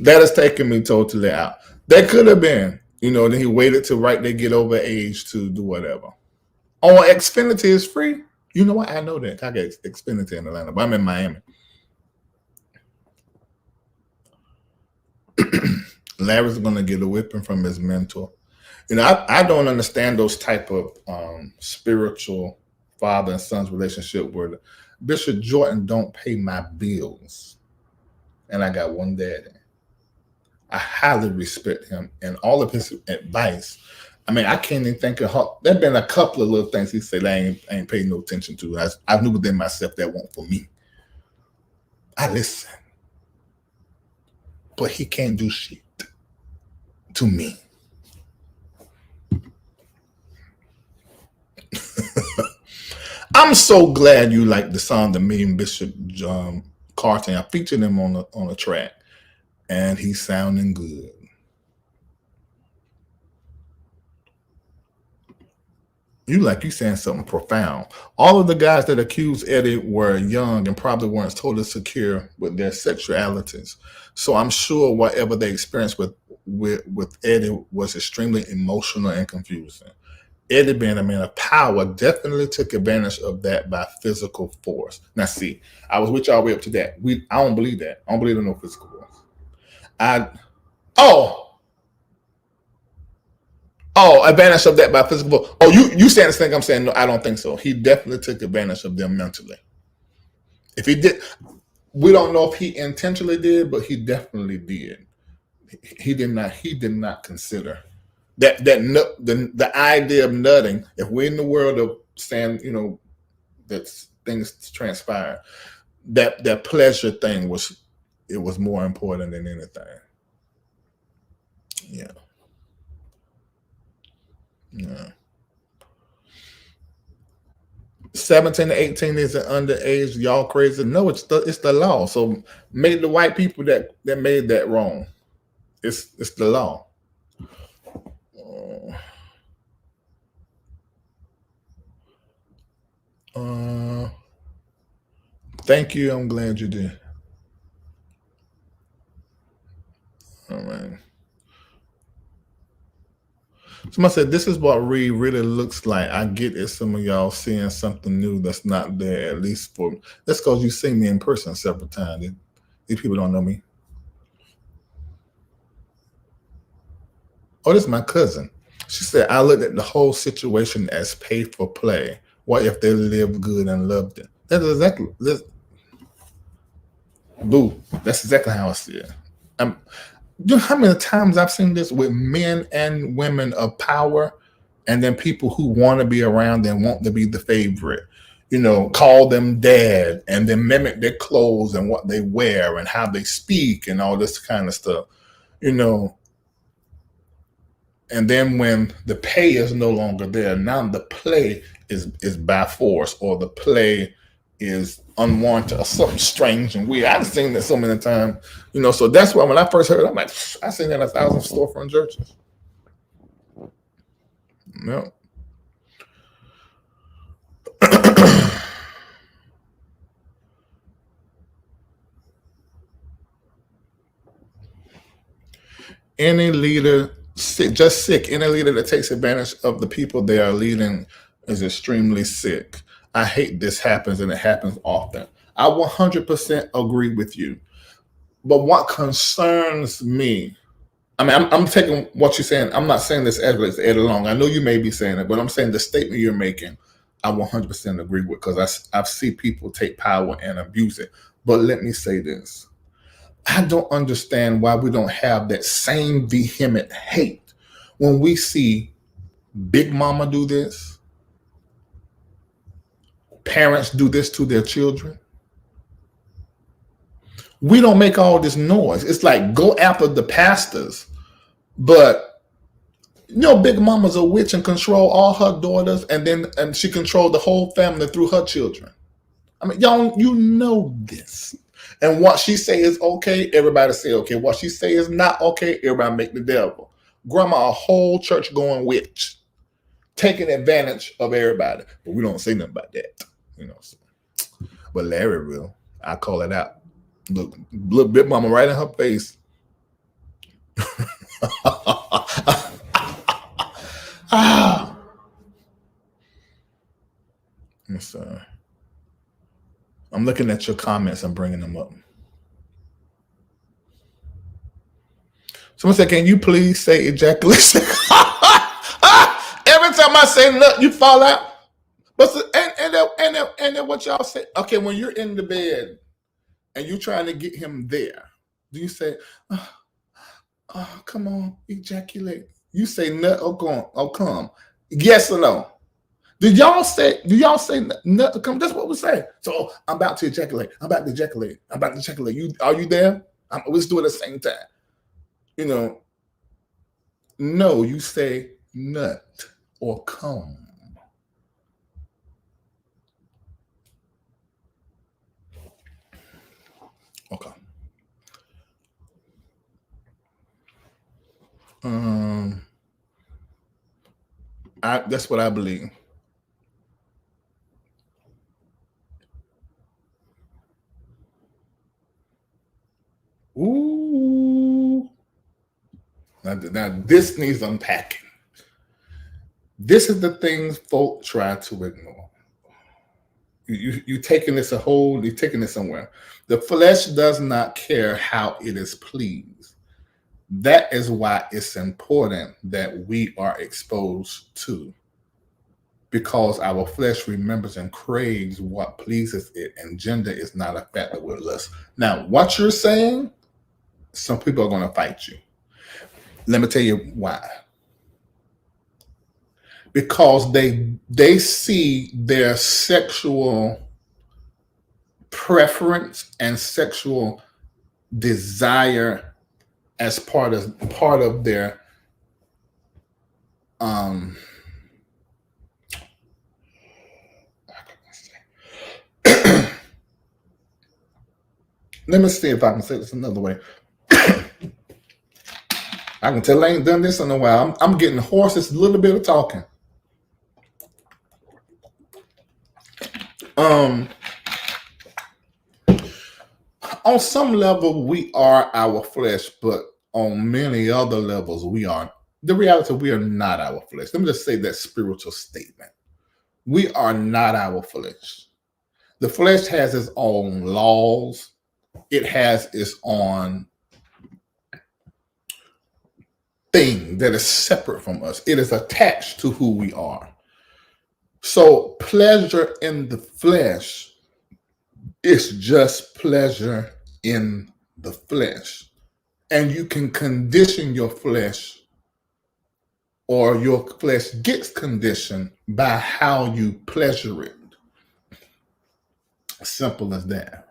That has taken me totally out. That could have been, then he waited till right they get over age to do whatever. Oh, Xfinity is free? You know what? I know that. I got Xfinity in Atlanta, but I'm in Miami. Larry's going to get a whipping from his mentor. I don't understand those type of spiritual father and son's relationship where Bishop Jordan don't pay my bills, and I got one daddy. I highly respect him and all of his advice. I mean, I can't even think of how. There've been a couple of little things he said I ain't paid no attention to. I knew within myself that wasn't for me. I listen, but he can't do shit to me. I'm so glad you like the song of me and Bishop Carter. I featured him on a track, and he's sounding good. You saying something profound. All of the guys that accused Eddie were young and probably weren't totally secure with their sexualities. So I'm sure whatever they experienced with Eddie was extremely emotional and confusing. Eddie, being a man of power, definitely took advantage of that by physical force. Now, see, I was with y'all way up to that. I don't believe that. I don't believe in no physical force. Advantage of that by physical force. Oh, you saying this thing? I'm saying no. I don't think so. He definitely took advantage of them mentally. If he did, we don't know if he intentionally did, but he definitely did. He did not consider. The idea of nutting, if we're in the world of saying, that things transpire, that pleasure thing was more important than anything. Yeah. 17 to 18 isn't underage. Y'all crazy? No, it's the law. So made the white people that made that wrong. It's the law. Thank you. I'm glad you did. All right. Somebody said, this is what Reid really looks like. I get it. Some of y'all seeing something new that's not there, at least for me. That's because you've seen me in person several times. These people don't know me. Oh, this is my cousin. She said, I looked at the whole situation as pay for play. What if they lived good and loved it? That's exactly this. Boo. That's exactly how I see it. You know how many times I've seen this with men and women of power, and then people who want to be around and want to be the favorite, call them dad, and then mimic their clothes and what they wear and how they speak and all this kind of stuff, And then when the pay is no longer there, now the play is by force, or the play is unwanted or something strange and weird. I've seen that so many times, so that's why when I first heard it, I'm like, I seen that 1,000 storefront churches. No. Any leader, any leader that takes advantage of the people they are leading is extremely sick. I hate this happens, and it happens often. I 100% agree with you. But what concerns me, I'm taking what you're saying. I'm not saying this as relates to Ed along. I know you may be saying it, but I'm saying the statement you're making, I 100% agree with, because I've seen people take power and abuse it. But let me say this. I don't understand why we don't have that same vehement hate when we see Big Mama do this, parents do this to their children. We don't make all this noise. It's like, go after the pastors, but Big Mama's a witch and control all her daughters, and she controlled the whole family through her children. I mean, y'all, you know this. And what she say is okay, everybody say okay. What she say is not okay, everybody make the devil. Grandma, a whole church going witch, taking advantage of everybody. But we don't say nothing about that, So. But Larry will. I call it out. Look Big Mama right in her face. Yes, I'm looking at your comments and bringing them up. Someone said, "Can you please say ejaculation?" Every time I say nut, you fall out. But and then what y'all say? Okay, when you're in the bed and you're trying to get him there, do you say, "Oh, come on, ejaculate"? You say nut or come? Yes or no? Do y'all say nut? Come. That's what we say. So I'm about to ejaculate. I'm about to ejaculate. Are you there? Let's do it at the same time. No, you say nut or come. Okay. That's what I believe. Ooh. Now this needs unpacking. This is the things folk try to ignore. You're taking this you're taking this somewhere. The flesh does not care how it is pleased. That is why it's important that we are exposed to, because our flesh remembers and craves what pleases it, and gender is not a factor with lust. Now, what you're saying, some people are going to fight you. Let me tell you why. Because they see their sexual preference and sexual desire as part of their let me see if I can say this another way. I can tell I ain't done this in a while. I'm getting hoarse. It's a little bit of talking. On some level, we are our flesh, but on many other levels, we are. The reality, we are not our flesh. Let me just say that spiritual statement. We are not our flesh. The flesh has its own laws. It has its own thing that is separate from us. It is attached to who we are. So pleasure in the flesh is just pleasure in the flesh. And you can condition your flesh, or your flesh gets conditioned by how you pleasure it. Simple as that.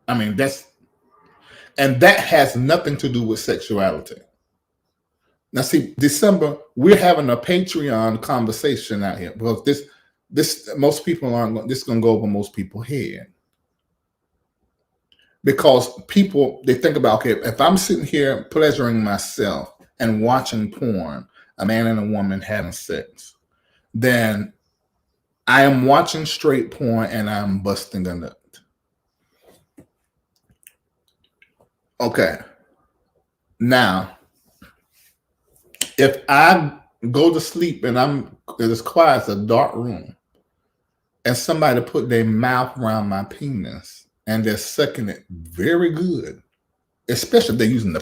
I mean, that has nothing to do with sexuality. Now, see, December, we're having a Patreon conversation out here, because this most people aren't. This is gonna go over most people's head, because people, they think about, okay, if I'm sitting here pleasuring myself and watching porn, a man and a woman having sex, then I am watching straight porn and I'm busting a nut. Okay. Now, if I go to sleep and it's quiet, it's a dark room, and somebody put their mouth around my penis and they're sucking it very good, especially if they're using the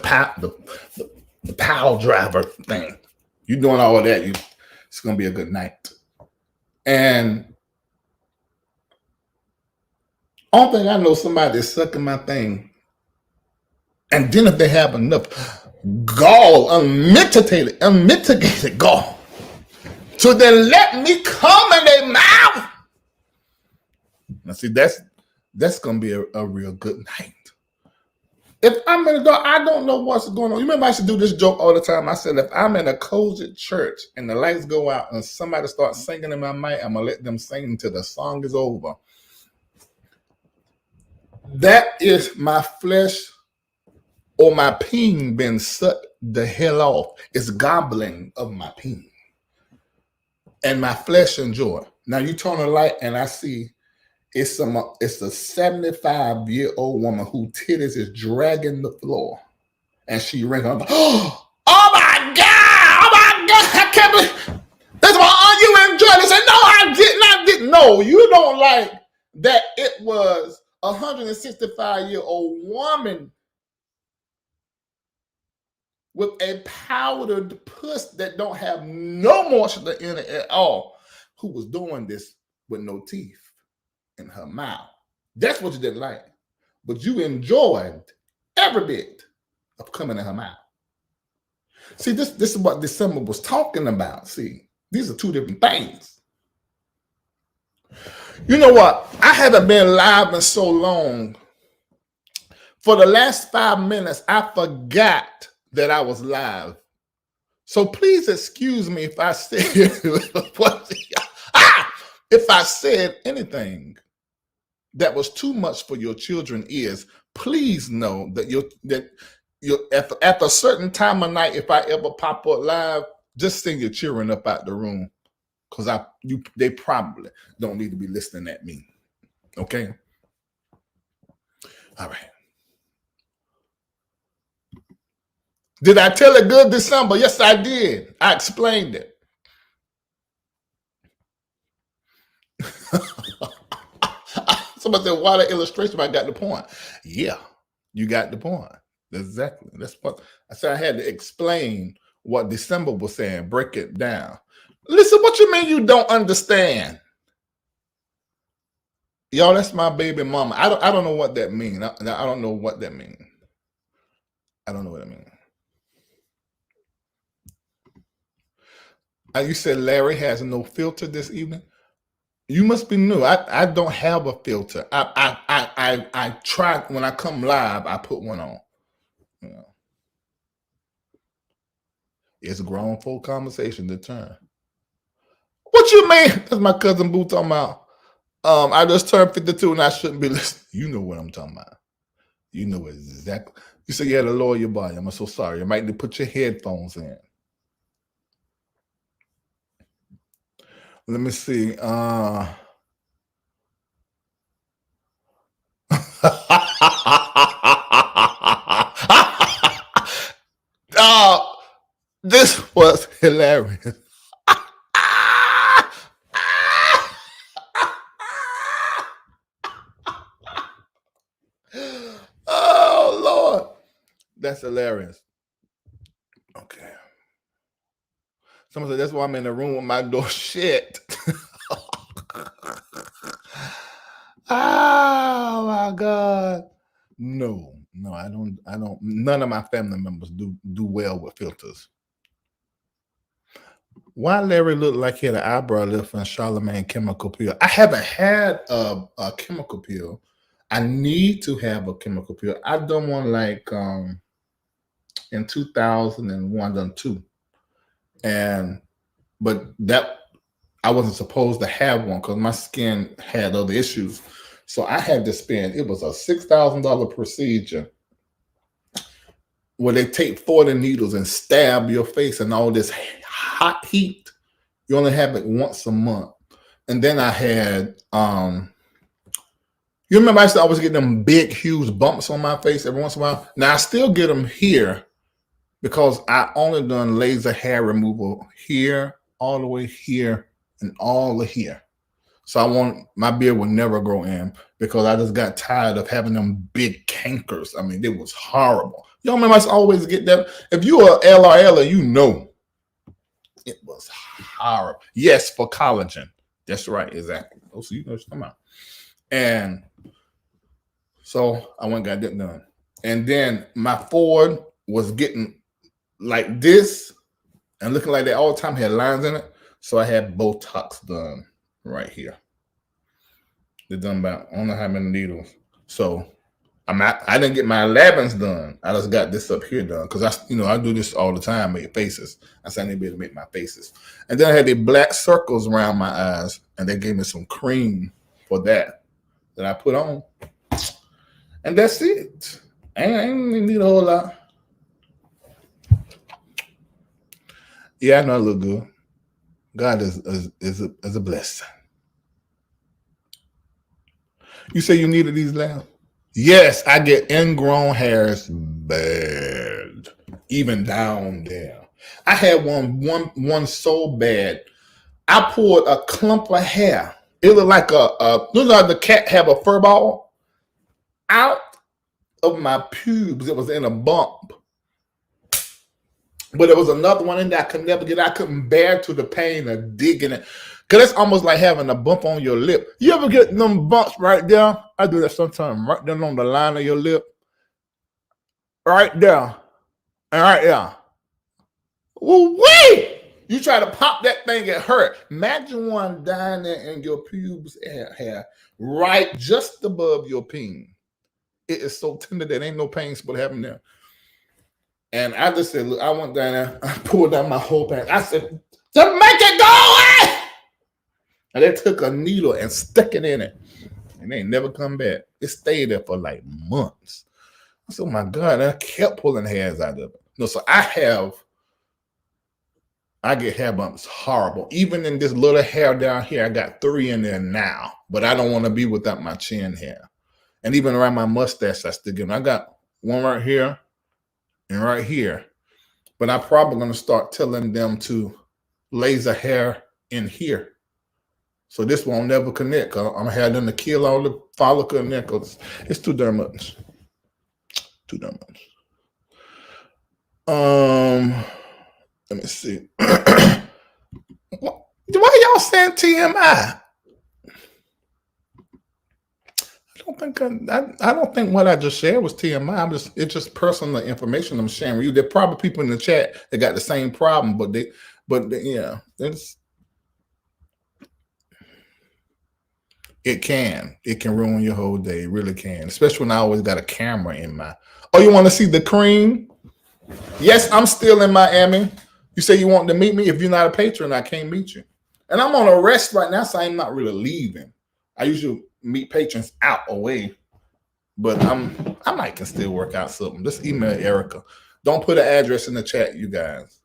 pile driver thing. You're doing all of that, it's going to be a good night. And only thing I know, somebody is sucking my thing, and then if they have enough gall, unmitigated gall, to then let me come in their mouth. Now see, that's gonna be a real good night. If I'm in a dark, I don't know what's going on. You remember I used to do this joke all the time. I said, if I'm in a cozy church and the lights go out and somebody starts singing in my mic, I'm going to let them sing until the song is over. That is my flesh or my peen being sucked the hell off. It's gobbling of my peen. And my flesh enjoy. Now you turn the light and I see it's a 75-year-old woman whose titties is dragging the floor. And she ran up, oh my God, I can't believe, that's why, are you enjoying this? I said, no, I didn't. No, you don't like that it was a 165-year-old woman with a powdered puss that don't have no moisture in it at all, who was doing this with no teeth in her mouth. That's what you didn't like. But you enjoyed every bit of coming in her mouth. See, this is what December was talking about. See, these are two different things. You know what? I haven't been live in so long. For the last 5 minutes, I forgot that I was live. So please excuse me if I said if I said anything that was too much for your children's ears. Please know that at a certain time of night, if I ever pop up live, just send your children up out the room, because they probably don't need to be listening at me. Okay. All right. Did I tell it good December? Yes, I did. I explained it. Somebody said, why the illustration? I got the point. Yeah, you got the point. Exactly. That's what I said. I had to explain what December was saying, break it down. Listen, what you mean you don't understand? Y'all, that's my baby mama. I don't know what that means. I don't know what that means. I don't know what it means. You said Larry has no filter this evening. You must be new. I don't have a filter. I try when I come live. I put one on. You know. It's a grown folk conversation to turn. What you mean? That's my cousin Boo talking about. I just turned 52 and I shouldn't be listening. You know what I'm talking about. You know exactly. You said you had to lower your volume. I'm so sorry. You might need to put your headphones in. Let me see. This was hilarious. Oh, Lord. That's hilarious. Okay. Someone said, that's why I'm in the room with my door shut. Oh my God. No, I don't. None of my family members do well with filters. Why Larry looked like he had an eyebrow lift and Charlemagne chemical peel? I haven't had a chemical peel. I need to have a chemical peel. I've done one like in 2001, done two. But that I wasn't supposed to have one because my skin had other issues. So I had to spend, it was a $6,000 procedure where they take 40 needles and stab your face and all this hot heat. You only have it once a month. And then I had, you remember I used to always get them big, huge bumps on my face every once in a while? Now I still get them here because I only done laser hair removal here, all the way here, and all the here. So my beard will never grow in because I just got tired of having them big cankers. I mean, it was horrible. Y'all remember I used to always get that? If you are LRL, you know it was horrible. Yes, for collagen. That's right, exactly. Oh, so you know what I'm talking about. And so I went and got that done. And then my Ford was getting like this and looking like that all the time, had lines in it. So I had Botox done right here. They're done about, I don't know how many needles. So I didn't get my 11s done. I just got this up here done because I do this all the time, make faces. I said I need to be able to make my faces. And then I had the black circles around my eyes, and they gave me some cream for that I put on. And that's it. I ain't need a whole lot. Yeah, I know I look good. God is a blessing. You say you needed these lamps? Yes, I get ingrown hairs bad, even down there. I had one so bad. I pulled a clump of hair. It looked like the cat have a fur ball out of my pubes. It was in a bump. But there was another one in there I could never get. I couldn't bear to the pain of digging it. Because it's almost like having a bump on your lip. You ever get them bumps right there? I do that sometimes, right there on the line of your lip. Right there. And right there. Well, wait! You try to pop that thing, it hurt. Imagine one down there in your pubes hair, right just above your peen. It is so tender that ain't no pain supposed to happen there. And I just said, look, I went down there, I pulled down my whole pants. I said, to make it go away! And they took a needle and stuck it in it. And they ain't never come back. It stayed there for like months. I said, oh my God, I kept pulling hairs out of it. No, so I get hair bumps horrible. Even in this little hair down here, I got 3 in there now. But I don't want to be without my chin hair. And even around my mustache, I still get them. I got one right here and right here. But I'm probably going to start telling them to laser hair in here. So this won't never connect. I'm going to have them to kill all the follicle in there because it's too darn much. Too darn much. Let me see. Why y'all saying TMI? I don't think what I just shared was TMI. It's just personal information I'm sharing with you. There are probably people in the chat that got the same problem, but yeah, it can ruin your whole day. It really can, especially when I always got a camera in my. Oh, you want to see the cream? Yes, I'm still in Miami. You say you want to meet me. If you're not a patron, I can't meet you. And I'm on a rest right now, so I'm not really leaving. I usually meet patrons out away, but I might can still work out something. Just email Erica. Don't put an address in the chat, you guys.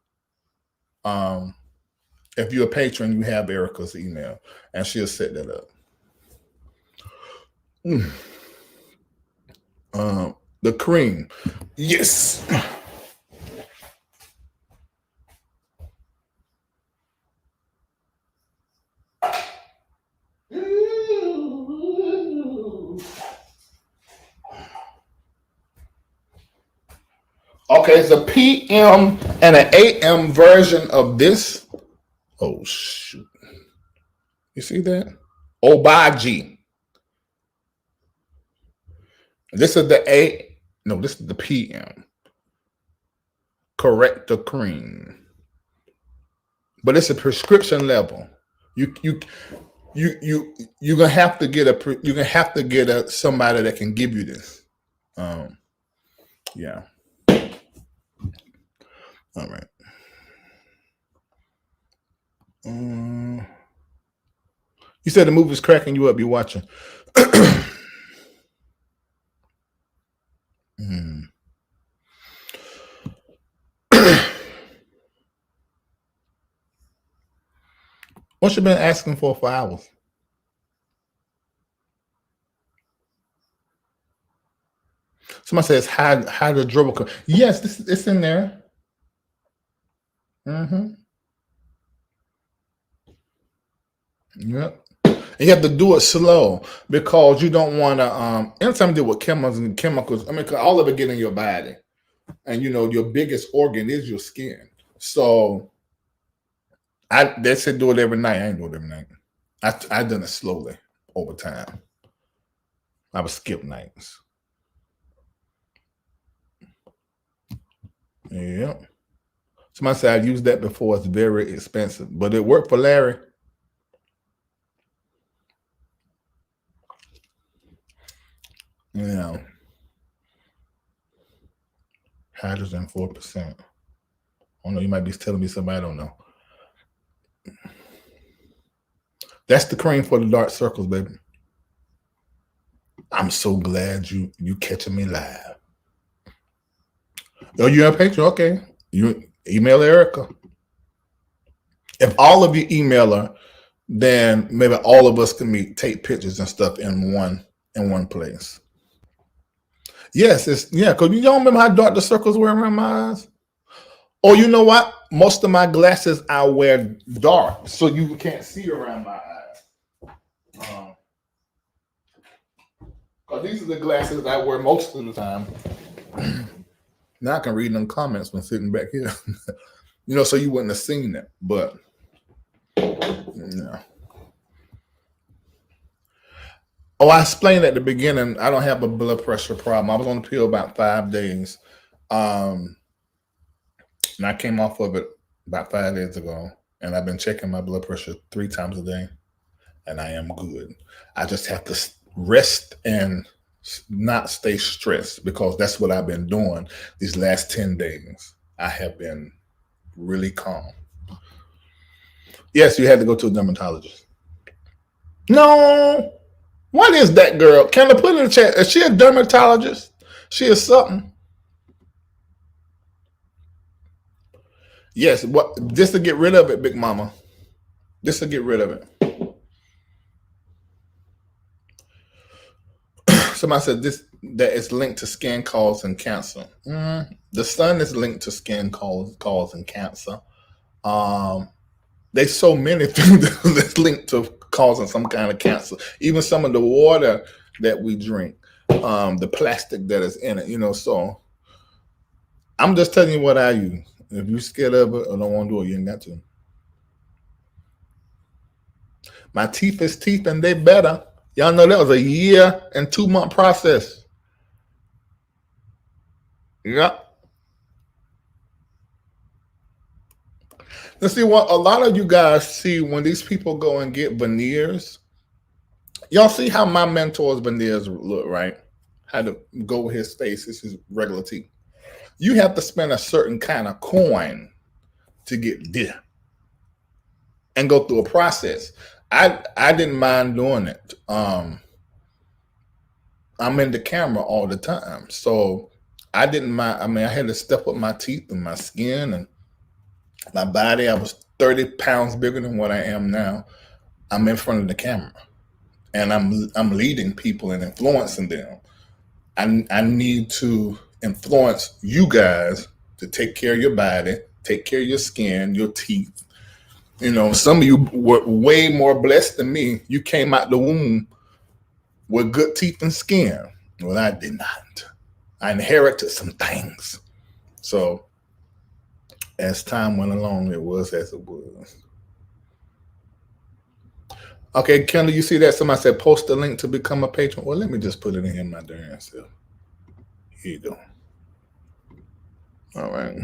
If you're a patron, you have Erica's email, and she'll set that up. The cream, yes. Okay, it's a PM and an AM version of this. Oh, shoot. You see that? Obaji. This is the this is the PM. Correct the cream. But it's a prescription level. You're gonna have to get somebody that can give you this. Yeah. All right. You said the movie's cracking you up. You're watching. What you been asking for hours? Somebody says how the dribble. Yes, it's in there. Yep. And you have to do it slow because you don't want to. Anytime you deal with chemicals, I mean, all of it get in your body, and your biggest organ is your skin. So they said do it every night. I ain't do it every night. I done it slowly over time. I would skip nights. Yeah. Somebody said I've used that before. It's very expensive, but it worked for Larry. Yeah. Hydrogen 4%. I don't know. You might be telling me something I don't know. That's the cream for the dark circles, baby. I'm so glad you catching me live. Oh, you have a Patreon? Okay. You email Erica. If all of you email her, then maybe all of us can take pictures and stuff in one place. Yes, because you don't remember how dark the circles were around my eyes? Oh, you know what? Most of my glasses I wear dark, so you can't see around my eyes. Because these are the glasses I wear most of the time. Now I can read them comments when sitting back here. So you wouldn't have seen it, but yeah. Oh, I explained at the beginning, I don't have a blood pressure problem. I was on the pill about 5 days. And I came off of it about 5 days ago. And I've been checking my blood pressure 3 times a day. And I am good. I just have to rest and not stay stressed, because that's what I've been doing these last 10 days. I have been really calm. Yes, you had to go to a dermatologist. No. What is that girl? Can I put in the chat? Is she a dermatologist? She is something. Yes, just to get rid of it, Big Mama. Just to get rid of it. Somebody said that it's linked to skin causing cancer. The sun is linked to skin causing cancer. There's so many things that's linked to causing some kind of cancer. Even some of the water that we drink, the plastic that is in it, so I'm just telling you what I use. If you're scared of it or don't want to do it, you ain't got to. My teeth is teeth, and they better. Y'all know that was a 1 year and 2 month process. Yep. Let's see what a lot of you guys see when these people go and get veneers. Y'all see how my mentor's veneers look, right? How to go with his face. This is regular teeth. You have to spend a certain kind of coin to get there and go through a process. I didn't mind doing it. I'm in the camera all the time, so I didn't mind. I mean, I had to step up my teeth and my skin and my body. I was 30 pounds bigger than what I am now. I'm in front of the camera, and I'm leading people and influencing them. I need to influence you guys to take care of your body, take care of your skin, your teeth. Some of you were way more blessed than me. You came out the womb with good teeth and skin. Well, I did not. I inherited some things. So as time went along, it was as it was. Okay, Kendall, you see that? Somebody said post the link to become a patron. Well, let me just put it in here my darn self. Here you go. All right.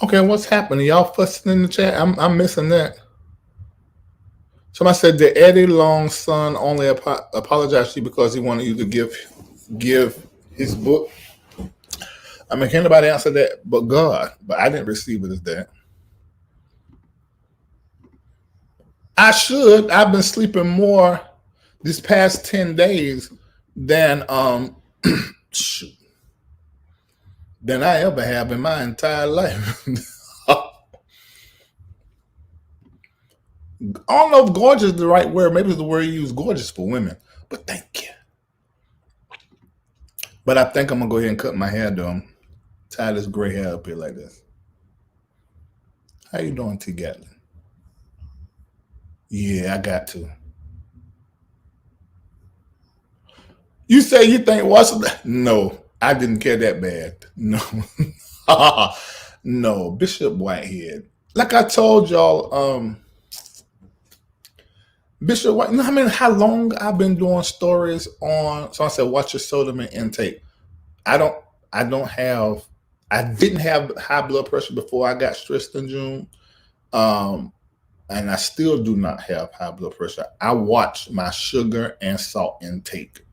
Okay, what's happening? Y'all fussing in the chat? I'm missing that. Somebody said that Eddie Long's son only apologized to you because he wanted you to give his book. I mean, can't nobody answer that but God. But I didn't receive it as that. I should. I've been sleeping more this past 10 days than than I ever have in my entire life. I don't know if gorgeous is the right word. Maybe it's the word you use, gorgeous, for women. But thank you. But I think I'm going to go ahead and cut my hair down. Tie this gray hair up here like this. How you doing, T. Gatlin? Yeah, I got to. You say you think what's that? No, I didn't care that bad. No. No, Bishop Whitehead. Like I told y'all, Bishop White, how long I've been doing stories on, so I said, watch your sodium intake. I didn't have high blood pressure before I got stressed in June. and I still do not have high blood pressure. I watch my sugar and salt intake.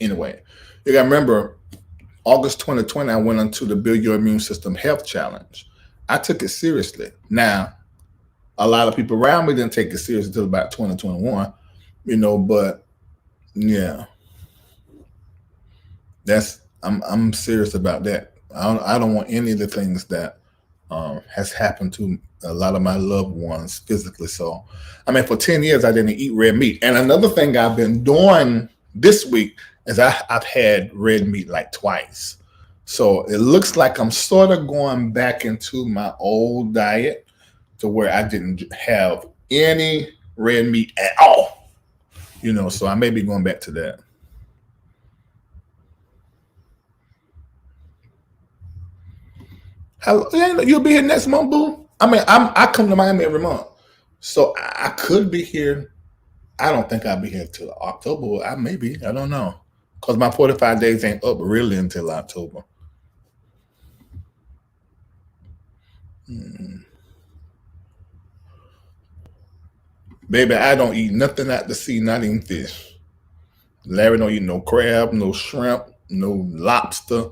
Anyway, you got to remember, August 2020, I went into the Build Your Immune System Health Challenge. I took it seriously. Now, a lot of people around me didn't take it seriously until about 2021, but yeah, I'm serious about that. I don't want any of the things that has happened to a lot of my loved ones physically. So, for 10 years, I didn't eat red meat. And another thing I've been doing this week is I've had red meat like twice. So it looks like I'm sort of going back into my old diet to where I didn't have any red meat at all. So I may be going back to that. You'll be here next month, boo. I come to Miami every month, so I could be here. I don't think I'll be here till October. I don't know, because my 45 days ain't up really until October. Baby, I don't eat nothing out the sea, not even fish. Larry don't eat no crab, no shrimp, no lobster,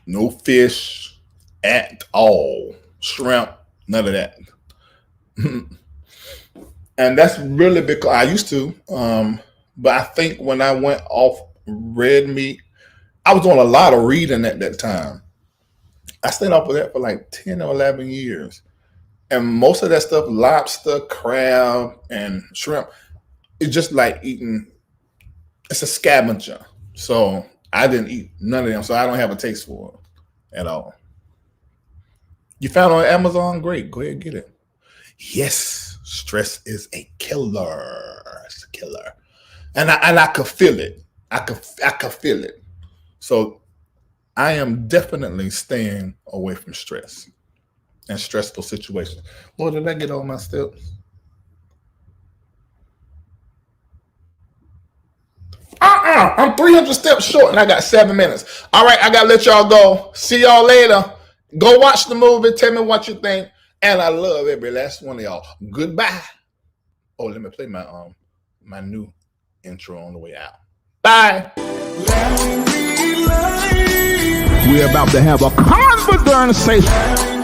no fish at all. Shrimp, none of that. And that's really because I used to, but I think when I went off red meat, I was doing a lot of reading at that time. I stayed off of that for like 10 or 11 years. And most of that stuff, lobster, crab, and shrimp, it's just like eating, it's a scavenger. So I didn't eat none of them, so I don't have a taste for it at all. You found it on Amazon? Great. Go ahead and get it. Yes, stress is a killer. It's a killer. And I could feel it. I could feel it. So I am definitely staying away from stress and stressful situations. Lord, did I get all my steps? I'm 300 steps short and I got 7 minutes. All right, I got to let y'all go. See y'all later. Go watch the movie. Tell me what you think. And I love every last one of y'all. Goodbye. Oh, let me play my new intro on the way out. Bye. We're about to have a conversation.